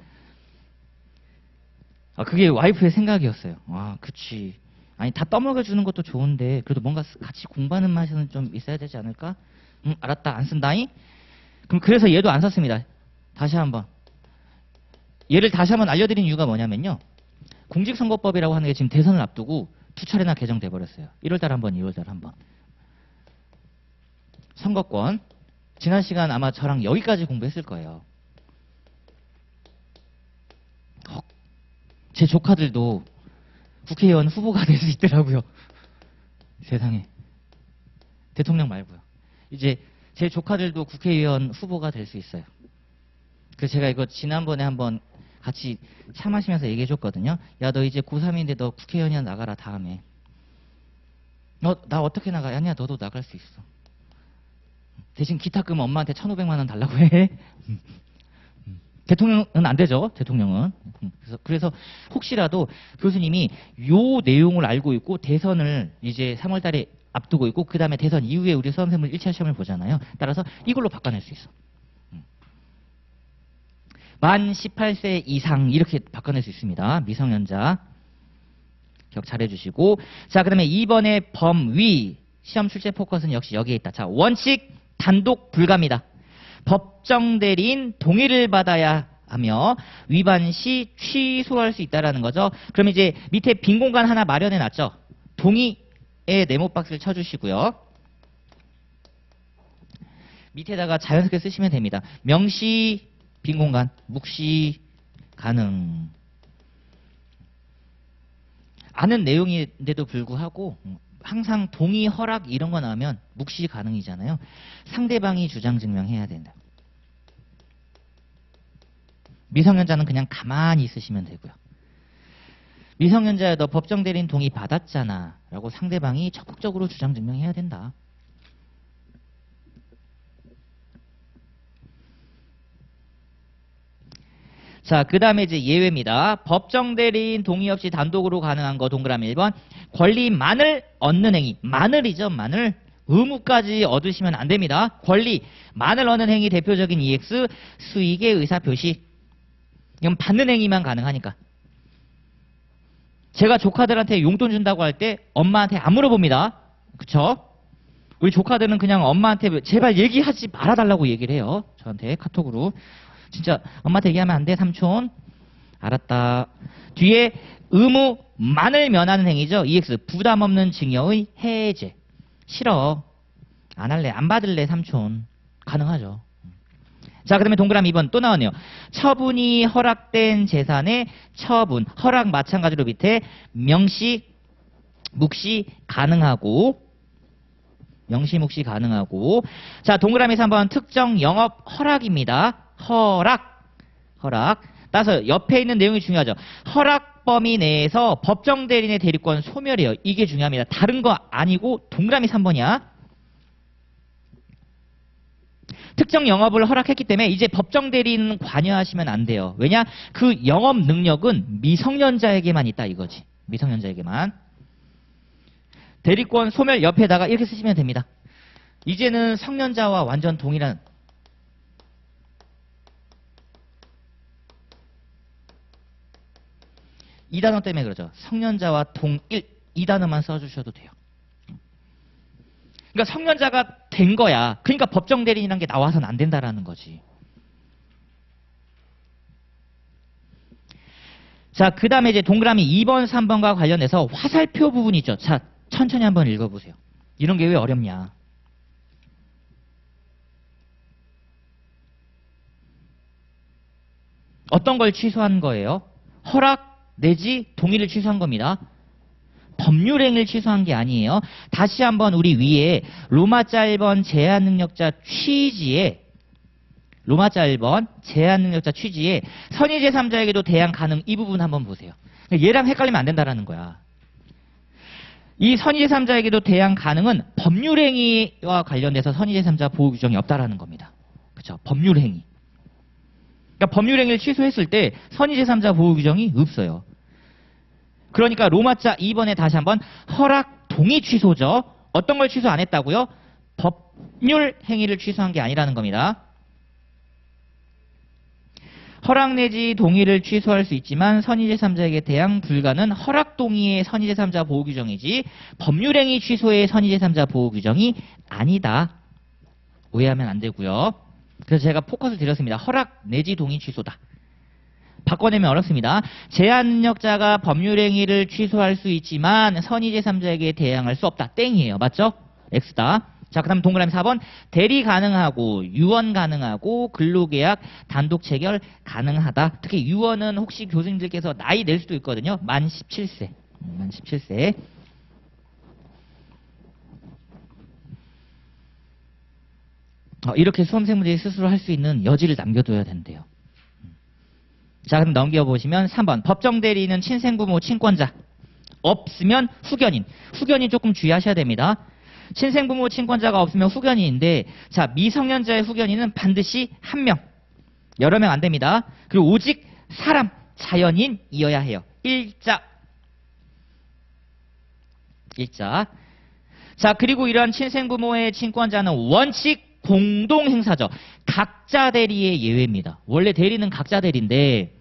그게 와이프의 생각이었어요. 아, 그치. 아니 다 떠먹여주는 것도 좋은데 그래도 뭔가 같이 공부하는 맛은 좀 있어야 되지 않을까? 알았다. 안 쓴다잉? 그럼 그래서 얘도 안 썼습니다. 다시 한번. 얘를 다시 한번 알려드린 이유가 뭐냐면요. 공직선거법이라고 하는 게 지금 대선을 앞두고 두 차례나 개정돼 버렸어요. 1월달 한 번, 2월달 한 번. 선거권. 지난 시간 아마 저랑 여기까지 공부했을 거예요. 제 조카들도 국회의원 후보가 될 수 있더라고요. 세상에. 대통령 말고요. 이제 제 조카들도 국회의원 후보가 될 수 있어요. 그래서 제가 이거 지난번에 한번 같이 차 마시면서 얘기해 줬거든요. 야, 너 이제 고3인데 너 국회의원이나 나가라 다음에. 나 어떻게 나가? 아니야, 너도 나갈 수 있어. 대신 기타금 엄마한테 1,500만 원 달라고 해. 대통령은 안 되죠. 대통령은. 그래서 혹시라도 교수님이 요 내용을 알고 있고 대선을 이제 3월 달에 앞두고 있고 그 다음에 대선 이후에 우리 수험생분 1차 시험을 보잖아요. 따라서 이걸로 바꿔낼 수 있어. 만 18세 이상 이렇게 바꿔낼 수 있습니다. 미성년자. 기억 잘 해주시고. 자, 그 다음에 2번의 범위. 시험 출제 포커스는 역시 여기에 있다. 자, 원칙 단독 불가입니다. 법정 대리인 동의를 받아야 하며 위반 시 취소할 수 있다라는 거죠. 그럼 이제 밑에 빈 공간 하나 마련해 놨죠. 동의의 네모박스를 쳐주시고요. 밑에다가 자연스럽게 쓰시면 됩니다. 명시 빈 공간, 묵시 가능. 아는 내용인데도 불구하고 항상 동의, 허락 이런 거 나오면 묵시 가능이잖아요. 상대방이 주장 증명해야 된다. 미성년자는 그냥 가만히 있으시면 되고요. 미성년자야 너 법정 대리인 동의 받았잖아 라고 상대방이 적극적으로 주장 증명해야 된다. 자, 그 다음에 이제 예외입니다. 법정 대리인 동의 없이 단독으로 가능한 거 동그라미 1번. 권리만을 얻는 행위. 만을이죠, 만을. 의무까지 얻으시면 안 됩니다. 권리만을 얻는 행위 대표적인 EX 수익의 의사표시. 이건 받는 행위만 가능하니까. 제가 조카들한테 용돈 준다고 할 때 엄마한테 안 물어봅니다. 그쵸? 우리 조카들은 그냥 엄마한테 제발 얘기하지 말아달라고 얘기를 해요. 저한테 카톡으로. 진짜 엄마한테 얘기하면 안 돼 삼촌. 알았다. 뒤에 의무만을 면하는 행위죠. EX 부담 없는 증여의 해제. 싫어. 안 할래. 안 받을래 삼촌. 가능하죠. 자, 그 다음에 동그라미 2번 또 나왔네요. 처분이 허락된 재산의 처분. 허락 마찬가지로 밑에 명시, 묵시 가능하고. 명시, 묵시 가능하고. 자, 동그라미 3번 특정 영업 허락입니다. 허락. 따라서 옆에 있는 내용이 중요하죠. 허락 범위 내에서 법정 대리인의 대리권 소멸이에요. 이게 중요합니다. 다른 거 아니고 동그라미 3번이야. 특정 영업을 허락했기 때문에 이제 법정 대리인 관여하시면 안 돼요. 왜냐? 그 영업 능력은 미성년자에게만 있다 이거지. 미성년자에게만. 대리권 소멸 옆에다가 이렇게 쓰시면 됩니다. 이제는 성년자와 완전 동일한 이 단어 때문에 그러죠. 성년자와 동일 이 단어만 써주셔도 돼요. 그러니까 성년자가 된 거야. 그러니까 법정 대리인이라는 게 나와서는 안 된다라는 거지. 자, 그 다음에 이제 동그라미 2번, 3번과 관련해서 화살표 부분이 있죠. 자, 천천히 한번 읽어보세요. 이런 게 왜 어렵냐. 어떤 걸 취소한 거예요? 허락 내지 동의를 취소한 겁니다. 법률행위를 취소한 게 아니에요. 다시 한번 우리 위에 로마자 1번 제한능력자 취지에 로마자 1번 제한능력자 취지에 선의 제3자에게도 대항 가능 이 부분 한번 보세요. 얘랑 헷갈리면 안 된다라는 거야. 이 선의 제3자에게도 대항 가능은 법률행위와 관련돼서 선의 제3자 보호 규정이 없다라는 겁니다. 그렇죠? 법률행위. 그러니까 법률행위를 취소했을 때 선의 제3자 보호 규정이 없어요. 그러니까 로마자 2번에 다시 한번 허락 동의 취소죠. 어떤 걸 취소 안 했다고요? 법률 행위를 취소한 게 아니라는 겁니다. 허락 내지 동의를 취소할 수 있지만 선의 제3자에게 대항 불가는 허락 동의의 선의 제3자 보호 규정이지 법률 행위 취소의 선의 제3자 보호 규정이 아니다. 오해하면 안 되고요. 그래서 제가 포커스를 드렸습니다. 허락 내지 동의 취소다. 바꿔내면 어렵습니다. 제한능력자가 법률행위를 취소할 수 있지만 선의 제3자에게 대항할 수 없다. 땡이에요. 맞죠? X다. 자, 그 다음 동그라미 4번 대리 가능하고 유언 가능하고 근로계약 단독 체결 가능하다. 특히 유언은 혹시 교수님들께서 나이 낼 수도 있거든요. 만 17세. 만 17세. 이렇게 수험생분들이 스스로 할 수 있는 여지를 남겨둬야 된대요. 자, 그럼 넘겨보시면 3번. 법정 대리인은 친생부모, 친권자. 없으면 후견인. 후견인 조금 주의하셔야 됩니다. 친생부모, 친권자가 없으면 후견인인데, 자, 미성년자의 후견인은 반드시 한 명. 여러 명 안 됩니다. 그리고 오직 사람, 자연인이어야 해요. 일자. 자, 그리고 이러한 친생부모의 친권자는 원칙 공동행사죠. 각자 대리의 예외입니다. 원래 대리는 각자 대리인데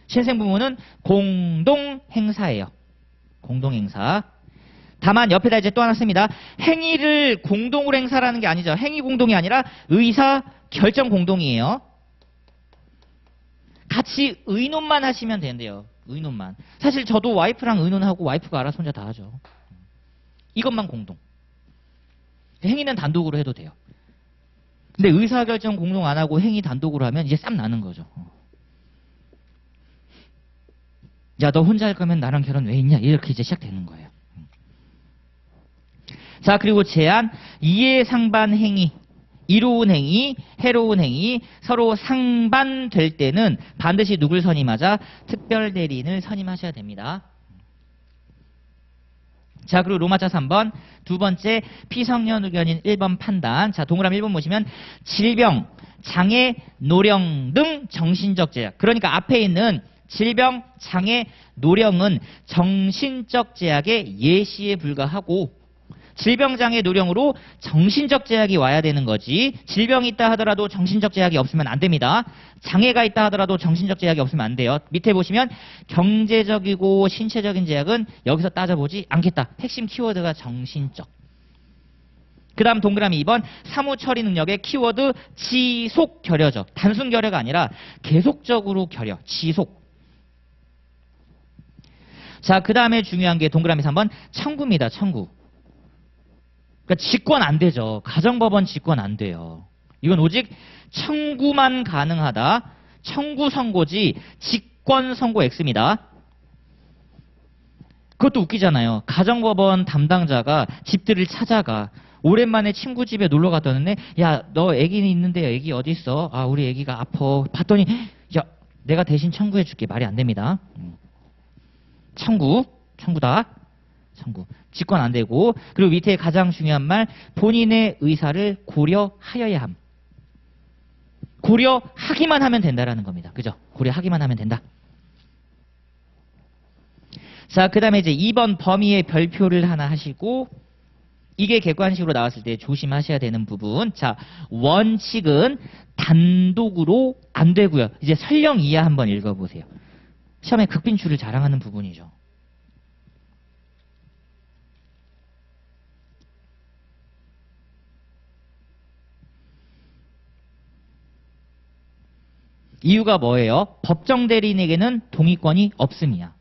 친생부모는 공동행사예요. 공동행사. 다만 옆에다 이제 또 하나 씁니다. 행위를 공동으로 행사라는 게 아니죠. 행위 공동이 아니라 의사 결정 공동이에요. 같이 의논만 하시면 된대요. 의논만. 사실 저도 와이프랑 의논하고 와이프가 알아서 혼자 다 하죠. 이것만 공동. 행위는 단독으로 해도 돼요. 근데 의사결정 공동 안 하고 행위 단독으로 하면 이제 쌈 나는 거죠. 야, 너 혼자 할 거면 나랑 결혼 왜 했냐? 이렇게 이제 시작되는 거예요. 자, 그리고 제한, 이해상반 행위, 이로운 행위, 해로운 행위, 서로 상반될 때는 반드시 누굴 선임하자? 특별대리인을 선임하셔야 됩니다. 자, 그리고 로마자 3번, 두 번째, 피성년 의견인 1번 판단. 자, 동그라미 1번 보시면 질병, 장애, 노령 등 정신적 제약. 그러니까 앞에 있는 질병, 장애, 노령은 정신적 제약의 예시에 불과하고 질병, 장애, 노령으로 정신적 제약이 와야 되는 거지. 질병이 있다 하더라도 정신적 제약이 없으면 안 됩니다. 장애가 있다 하더라도 정신적 제약이 없으면 안 돼요. 밑에 보시면 경제적이고 신체적인 제약은 여기서 따져보지 않겠다. 핵심 키워드가 정신적. 그 다음 동그라미 2번 사무 처리 능력의 키워드 지속 결여죠. 단순 결여가 아니라 계속적으로 결여, 지속. 자, 그 다음에 중요한 게 동그라미 3번 청구입니다. 청구. 그러니까 직권 안 되죠. 가정법원 직권 안 돼요. 이건 오직 청구만 가능하다. 청구 선고지 직권 선고 X입니다. 그것도 웃기잖아요. 가정법원 담당자가 집들을 찾아가. 오랜만에 친구 집에 놀러 갔다 왔는데 야, 너 애기 있는데 애기 어디 있어? 아, 우리 애기가 아파. 봤더니 야, 내가 대신 청구해 줄게. 말이 안 됩니다. 청구다. 청구. 직권 안 되고. 그리고 밑에 가장 중요한 말, 본인의 의사를 고려하여야 함. 고려하기만 하면 된다라는 겁니다. 그죠? 고려하기만 하면 된다. 자, 그 다음에 이제 2번 범위의 별표를 하나 하시고, 이게 객관식으로 나왔을 때 조심하셔야 되는 부분. 자, 원칙은 단독으로 안 되고요. 이제 설령 이하 한번 읽어보세요. 시험에 극빈출을 자랑하는 부분이죠. 이유가 뭐예요? 법정 대리인에게는 동의권이 없음이야.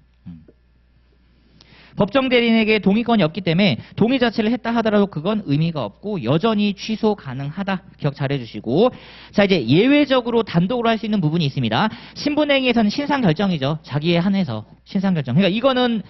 법정 대리인에게 동의권이 없기 때문에 동의 자체를 했다 하더라도 그건 의미가 없고 여전히 취소 가능하다. 기억 잘 해주시고. 자, 이제 예외적으로 단독으로 할 수 있는 부분이 있습니다. 신분행위에서는 신상결정이죠. 자기에 한해서 신상결정. 그러니까 이거는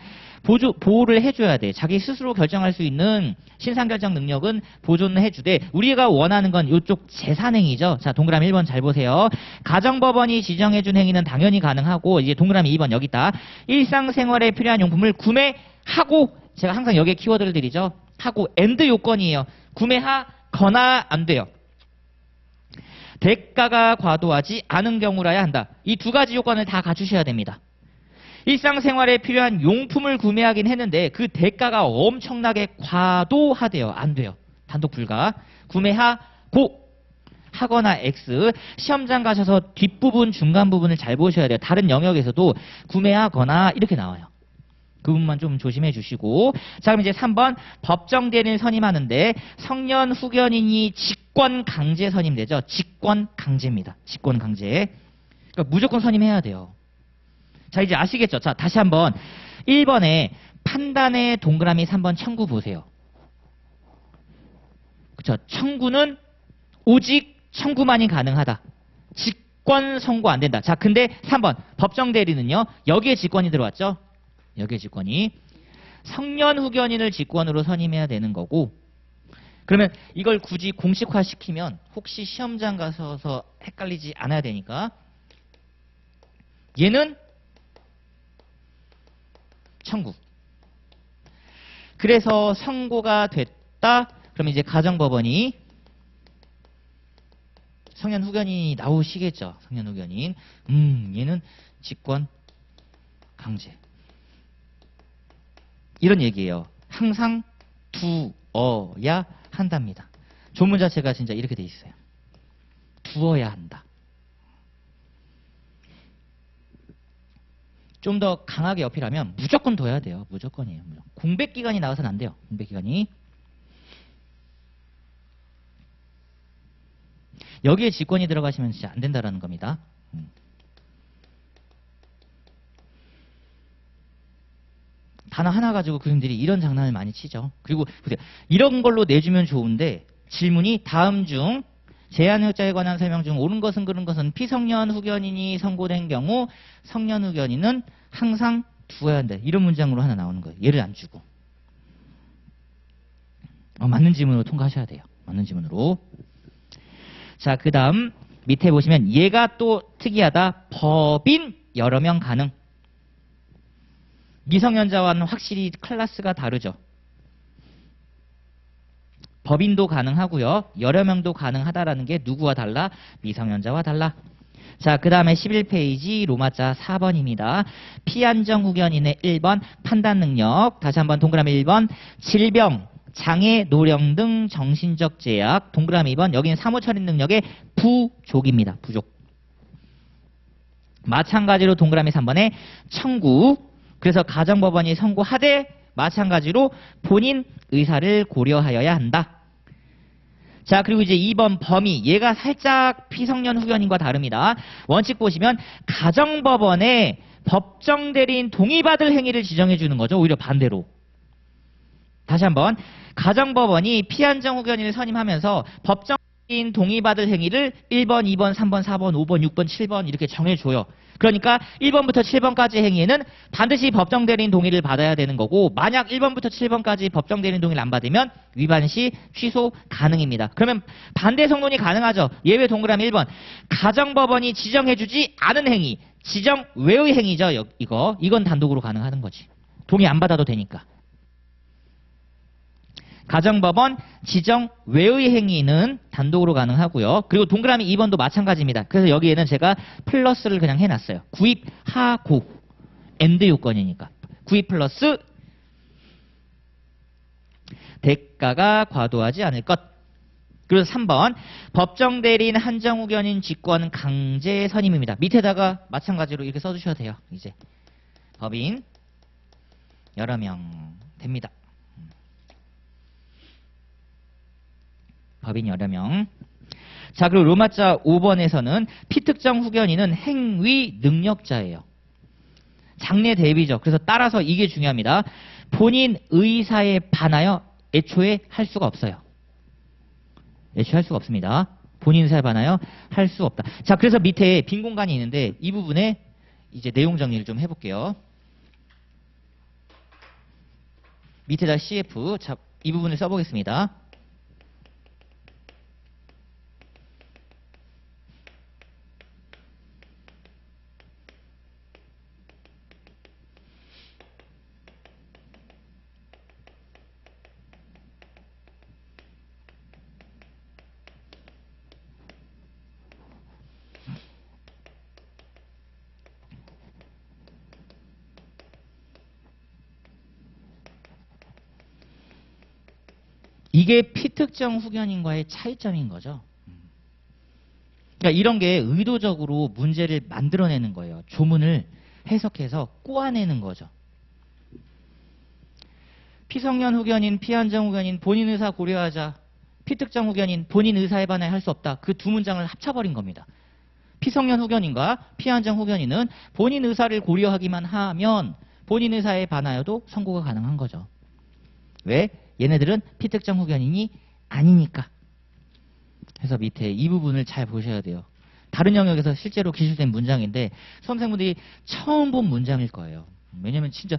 보호를 해줘야 돼. 자기 스스로 결정할 수 있는 신상결정 능력은 보존을 해주되 우리가 원하는 건 이쪽 재산행위죠. 자, 동그라미 1번 잘 보세요. 가정법원이 지정해준 행위는 당연히 가능하고 이제 동그라미 2번 여기 있다. 일상생활에 필요한 용품을 구매하고 제가 항상 여기에 키워드를 드리죠. 하고 엔드 요건이에요. 구매하거나 안 돼요. 대가가 과도하지 않은 경우라야 한다. 이 두 가지 요건을 다 갖추셔야 됩니다. 일상생활에 필요한 용품을 구매하긴 했는데 그 대가가 엄청나게 과도하대요. 안 돼요. 단독 불가. 구매하고 하거나 X. 시험장 가셔서 뒷부분 중간 부분을 잘 보셔야 돼요. 다른 영역에서도 구매하거나 이렇게 나와요. 그 부분만 좀 조심해 주시고. 자, 그럼 이제 3번 법정 대리인을 선임하는데 성년 후견인이 직권 강제 선임되죠. 직권 강제입니다. 직권 강제. 그러니까 무조건 선임해야 돼요. 자, 이제 아시겠죠? 자, 다시 한번 1번에 판단의 동그라미 3번 청구 보세요. 그쵸? 청구는 오직 청구만이 가능하다. 직권 선고 안 된다. 자, 근데 3번 법정 대리는요. 여기에 직권이 들어왔죠? 여기에 직권이. 성년 후견인을 직권으로 선임해야 되는 거고 그러면 이걸 굳이 공식화시키면 혹시 시험장 가서 헷갈리지 않아야 되니까 얘는 청구. 그래서 선고가 됐다. 그럼 이제 가정법원이 성년 후견인이 나오시겠죠. 성년 후견인. 얘는 직권 강제. 이런 얘기예요. 항상 두어야 한답니다. 조문 자체가 진짜 이렇게 돼 있어요. 두어야 한다. 좀 더 강하게 어필하면 무조건 둬야 돼요. 무조건이에요. 공백기간이 나와서는 안 돼요. 공백기간이. 여기에 직권이 들어가시면 진짜 안 된다라는 겁니다. 단어 하나 가지고 교수님들이 이런 장난을 많이 치죠. 그리고 보세요. 이런 걸로 내주면 좋은데 질문이 다음 중 제한의자에 관한 설명 중 옳은 것은 그른 것은 피성년 후견인이 선고된 경우 성년 후견인은 항상 두어야 한다. 이런 문장으로 하나 나오는 거예요. 얘를 안 주고. 맞는 지문으로 통과하셔야 돼요. 맞는 지문으로. 자, 그 다음 밑에 보시면 얘가 또 특이하다. 법인 여러 명 가능. 미성년자와는 확실히 클래스가 다르죠. 법인도 가능하고요. 여러 명도 가능하다라는 게 누구와 달라? 미성년자와 달라. 자, 그 다음에 11페이지 로마자 4번입니다. 피안정 후견인의 1번 판단 능력. 다시 한번 동그라미 1번 질병, 장애, 노령 등 정신적 제약. 동그라미 2번 여기는 사무처리 능력의 부족입니다. 부족. 마찬가지로 동그라미 3번에 청구. 그래서 가정법원이 선고하되 마찬가지로 본인 의사를 고려하여야 한다. 자, 그리고 이제 2번 범위. 얘가 살짝 피성년 후견인과 다릅니다. 원칙 보시면 가정법원에 법정대리인 동의받을 행위를 지정해 주는 거죠. 오히려 반대로. 다시 한번 가정법원이 피안정 후견인을 선임하면서 법정대리인 동의받을 행위를 1번, 2번, 3번, 4번, 5번, 6번, 7번 이렇게 정해줘요. 그러니까 1번부터 7번까지 행위에는 반드시 법정대리인 동의를 받아야 되는 거고, 만약 1번부터 7번까지 법정대리인 동의를 안 받으면 위반 시 취소 가능입니다. 그러면 반대 성론이 가능하죠. 예외 동그라미 1번. 가정법원이 지정해주지 않은 행위, 지정 외의 행위죠. 이건 단독으로 가능하는 거지. 동의 안 받아도 되니까. 가정법원 지정 외의 행위는 단독으로 가능하고요. 그리고 동그라미 2번도 마찬가지입니다. 그래서 여기에는 제가 플러스를 그냥 해놨어요. 구입하고 엔드 요건이니까. 구입 플러스 대가가 과도하지 않을 것. 그리고 3번 법정대리인 한정후견인 직권 강제 선임입니다. 밑에다가 마찬가지로 이렇게 써주셔도 돼요. 이제 법인 여러 명 됩니다. 법인 여러 명. 자, 그리고 로마자 5번에서는 피특정 후견인은 행위 능력자예요. 장래 대비죠. 그래서 따라서 이게 중요합니다. 본인 의사에 반하여 애초에 할 수가 없어요. 애초에 할 수가 없습니다. 본인 의사에 반하여 할 수 없다. 자, 그래서 밑에 빈 공간이 있는데 이 부분에 이제 내용 정리를 좀 해볼게요. 밑에다 CF. 자, 이 부분을 써보겠습니다. 이게 피특정 후견인과의 차이점인 거죠. 그러니까 이런 게 의도적으로 문제를 만들어내는 거예요. 조문을 해석해서 꼬아내는 거죠. 피성년 후견인, 피안정 후견인, 본인 의사 고려하자. 피특정 후견인, 본인 의사에 반해 할 수 없다. 그 두 문장을 합쳐버린 겁니다. 피성년 후견인과 피안정 후견인은 본인 의사를 고려하기만 하면 본인 의사에 반하여도 선고가 가능한 거죠. 왜? 얘네들은 피특정 후견인이 아니니까. 그래서 밑에 이 부분을 잘 보셔야 돼요. 다른 영역에서 실제로 기술된 문장인데 수험생분들이 처음 본 문장일 거예요. 왜냐면 진짜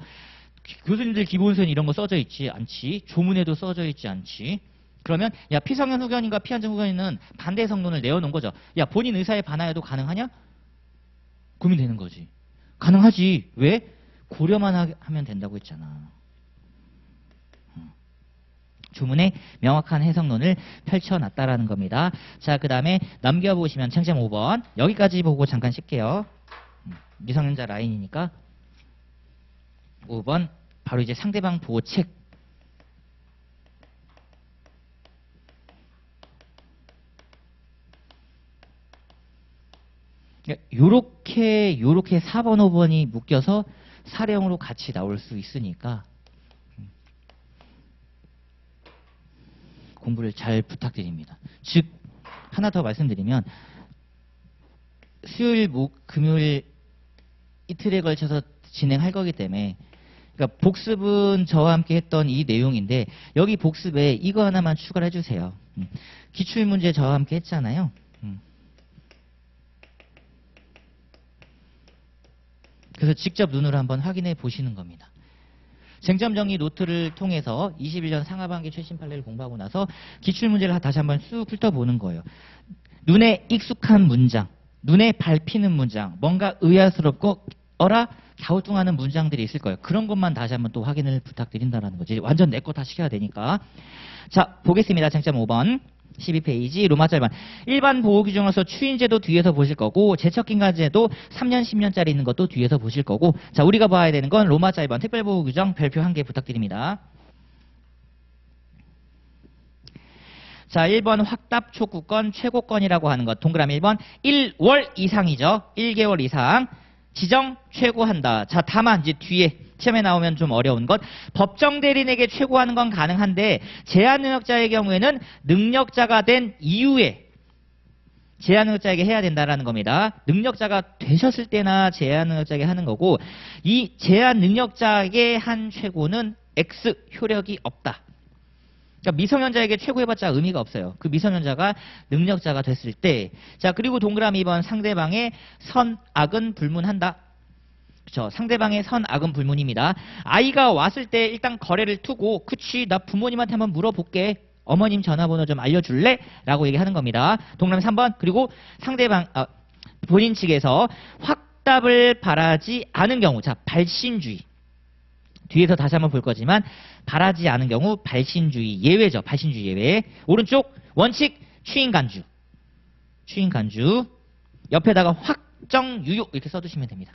교수님들 기본서엔 이런 거 써져 있지 않지. 조문에도 써져 있지 않지. 그러면 야, 피성년 후견인과 피안정 후견인은 반대 성론을 내어놓은 거죠. 야, 본인 의사에 반하여도 가능하냐? 고민되는 거지. 가능하지. 왜? 고려만 하면 된다고 했잖아. 조문에 명확한 해석론을 펼쳐놨다라는 겁니다. 자, 그 다음에 넘겨보시면 창점 5번. 여기까지 보고 잠깐 쉴게요. 미성년자 라인이니까. 5번 바로 이제 상대방 보호책. 요렇게 4번, 5번이 묶여서 사령으로 같이 나올 수 있으니까 공부를 잘 부탁드립니다. 즉 하나 더 말씀드리면 수요일, 금요일 이틀에 걸쳐서 진행할 거기 때문에 그러니까 복습은 저와 함께 했던 이 내용인데 여기 복습에 이거 하나만 추가를 해주세요. 기출문제 저와 함께 했잖아요. 그래서 직접 눈으로 한번 확인해 보시는 겁니다. 쟁점 정리 노트를 통해서 21년 상하반기 최신 판례를 공부하고 나서 기출문제를 다시 한번 쑥 훑어보는 거예요. 눈에 익숙한 문장, 눈에 밟히는 문장, 뭔가 의아스럽고 갸우뚱하는 문장들이 있을 거예요. 그런 것만 다시 한번 또 확인을 부탁드린다는 거지. 완전 내 거 다 시켜야 되니까. 자, 보겠습니다. 쟁점 5번. 12페이지 로마자 1번. 일반 보호규정으로서 추인제도 뒤에서 보실 거고 제척기간제도 3년 10년짜리 있는 것도 뒤에서 보실 거고 자 우리가 봐야 되는 건 로마자 1번 특별보호규정 별표 한 개 부탁드립니다. 자 1번 확답 촉구권 최고권이라고 하는 것 동그라미 1번 1월 이상이죠. 1개월 이상 지정 최고한다. 자 다만 이제 뒤에 시험에 나오면 좀 어려운 것 법정 대리인에게 최고하는 건 가능한데 제한 능력자의 경우에는 능력자가 된 이후에 제한 능력자에게 해야 된다라는 겁니다. 능력자가 되셨을 때나 제한 능력자에게 하는 거고 이 제한 능력자에게 한 최고는 X 효력이 없다. 그러니까 미성년자에게 최고해봤자 의미가 없어요. 그 미성년자가 능력자가 됐을 때. 자 그리고 동그라미 2번 상대방의 선악은 불문한다. 그렇죠. 상대방의 선악은 불문입니다. 아이가 왔을 때 일단 거래를 두고 그치 나 부모님한테 한번 물어볼게. 어머님 전화번호 좀 알려줄래? 라고 얘기하는 겁니다. 동그라미 3번 그리고 상대방 본인 측에서 확답을 바라지 않은 경우 자 발신주의 뒤에서 다시 한번 볼 거지만 바라지 않은 경우 발신주의 예외죠. 발신주의 예외. 오른쪽 원칙 추인간주. 추인간주. 옆에다가 확정 유효 이렇게 써두시면 됩니다.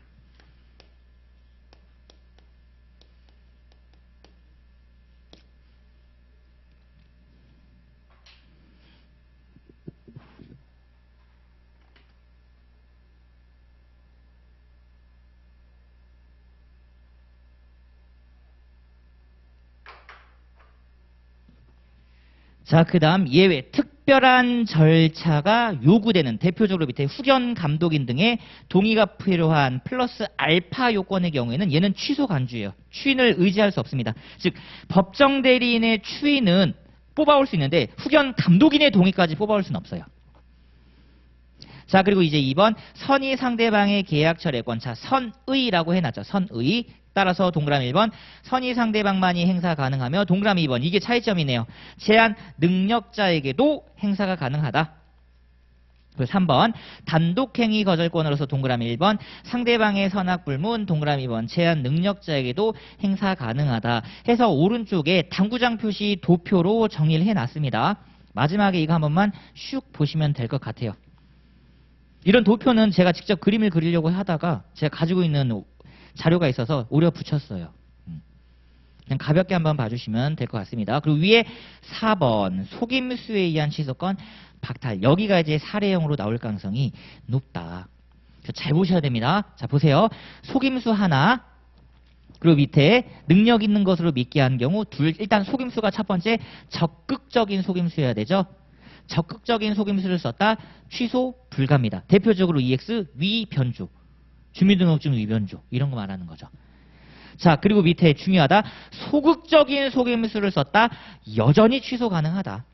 자, 그 다음 예외 특별한 절차가 요구되는 대표적으로 밑에 후견 감독인 등의 동의가 필요한 플러스 알파 요건의 경우에는 얘는 취소 간주예요. 추인을 의지할 수 없습니다. 즉 법정 대리인의 추인은 뽑아올 수 있는데 후견 감독인의 동의까지 뽑아올 수는 없어요. 자 그리고 이제 2번 선의 상대방의 계약 철회권 자 선의라고 해놨죠. 선의 따라서 동그라미 1번 선의 상대방만이 행사 가능하며 동그라미 2번 이게 차이점이네요. 제한 능력자에게도 행사가 가능하다. 그리고 3번 단독행위 거절권으로서 동그라미 1번 상대방의 선악불문 동그라미 2번 제한 능력자에게도 행사 가능하다 해서 오른쪽에 당구장 표시 도표로 정리를 해놨습니다. 마지막에 이거 한 번만 슉 보시면 될 것 같아요. 이런 도표는 제가 직접 그림을 그리려고 하다가 제가 가지고 있는 자료가 있어서 오려 붙였어요. 그냥 가볍게 한번 봐주시면 될 것 같습니다. 그리고 위에 4번 속임수에 의한 취소권 박탈. 여기가 이제 사례형으로 나올 가능성이 높다. 잘 보셔야 됩니다. 자 보세요. 속임수 하나 그리고 밑에 능력 있는 것으로 믿게 한 경우 둘. 일단 속임수가 첫 번째 적극적인 속임수여야 되죠. 적극적인 속임수를 썼다. 취소 불가입니다. 대표적으로 EX 위변조. 주민등록증 위변조. 이런 거 말하는 거죠. 자 그리고 밑에 중요하다. 소극적인 속임수를 썼다. 여전히 취소 가능하다.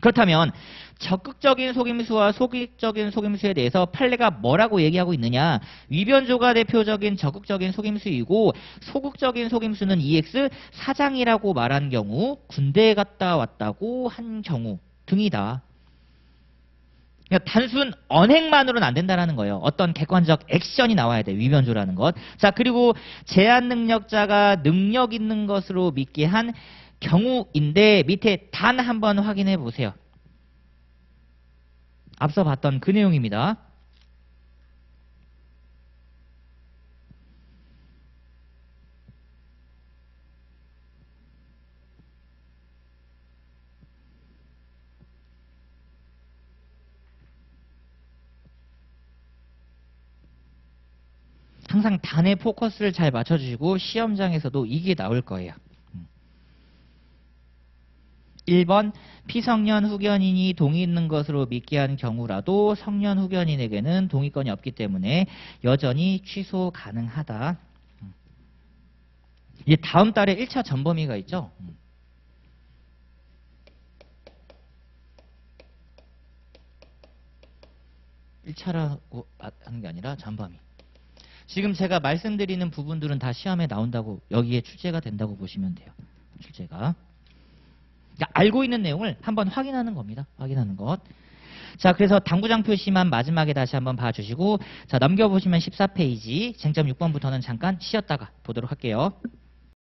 그렇다면 적극적인 속임수와 소극적인 속임수에 대해서 판례가 뭐라고 얘기하고 있느냐. 위변조가 대표적인 적극적인 속임수이고 소극적인 속임수는 EX 사장이라고 말한 경우 군대에 갔다 왔다고 한 경우 등이다. 그러니까 단순 언행만으로는 안 된다는 거예요. 어떤 객관적 액션이 나와야 돼. 위변조라는 것. 자 그리고 제한 능력자가 능력 있는 것으로 믿게 한 경우인데 밑에 단 한 번 확인해 보세요. 앞서 봤던 그 내용입니다. 항상 단에 포커스를 잘 맞춰주시고 시험장에서도 이게 나올 거예요. 1번 피성년 후견인이 동의 있는 것으로 믿게 한 경우라도 성년 후견인에게는 동의권이 없기 때문에 여전히 취소 가능하다. 이제 다음 달에 1차 전범위가 있죠. 1차라고 하는 게 아니라 전범위. 지금 제가 말씀드리는 부분들은 다 시험에 나온다고 여기에 출제가 된다고 보시면 돼요. 출제가. 그러니까 알고 있는 내용을 한번 확인하는 겁니다. 확인하는 것. 자, 그래서 당구장 표시만 마지막에 다시 한번 봐주시고 자, 넘겨보시면 14페이지 쟁점 6번부터는 잠깐 쉬었다가 보도록 할게요.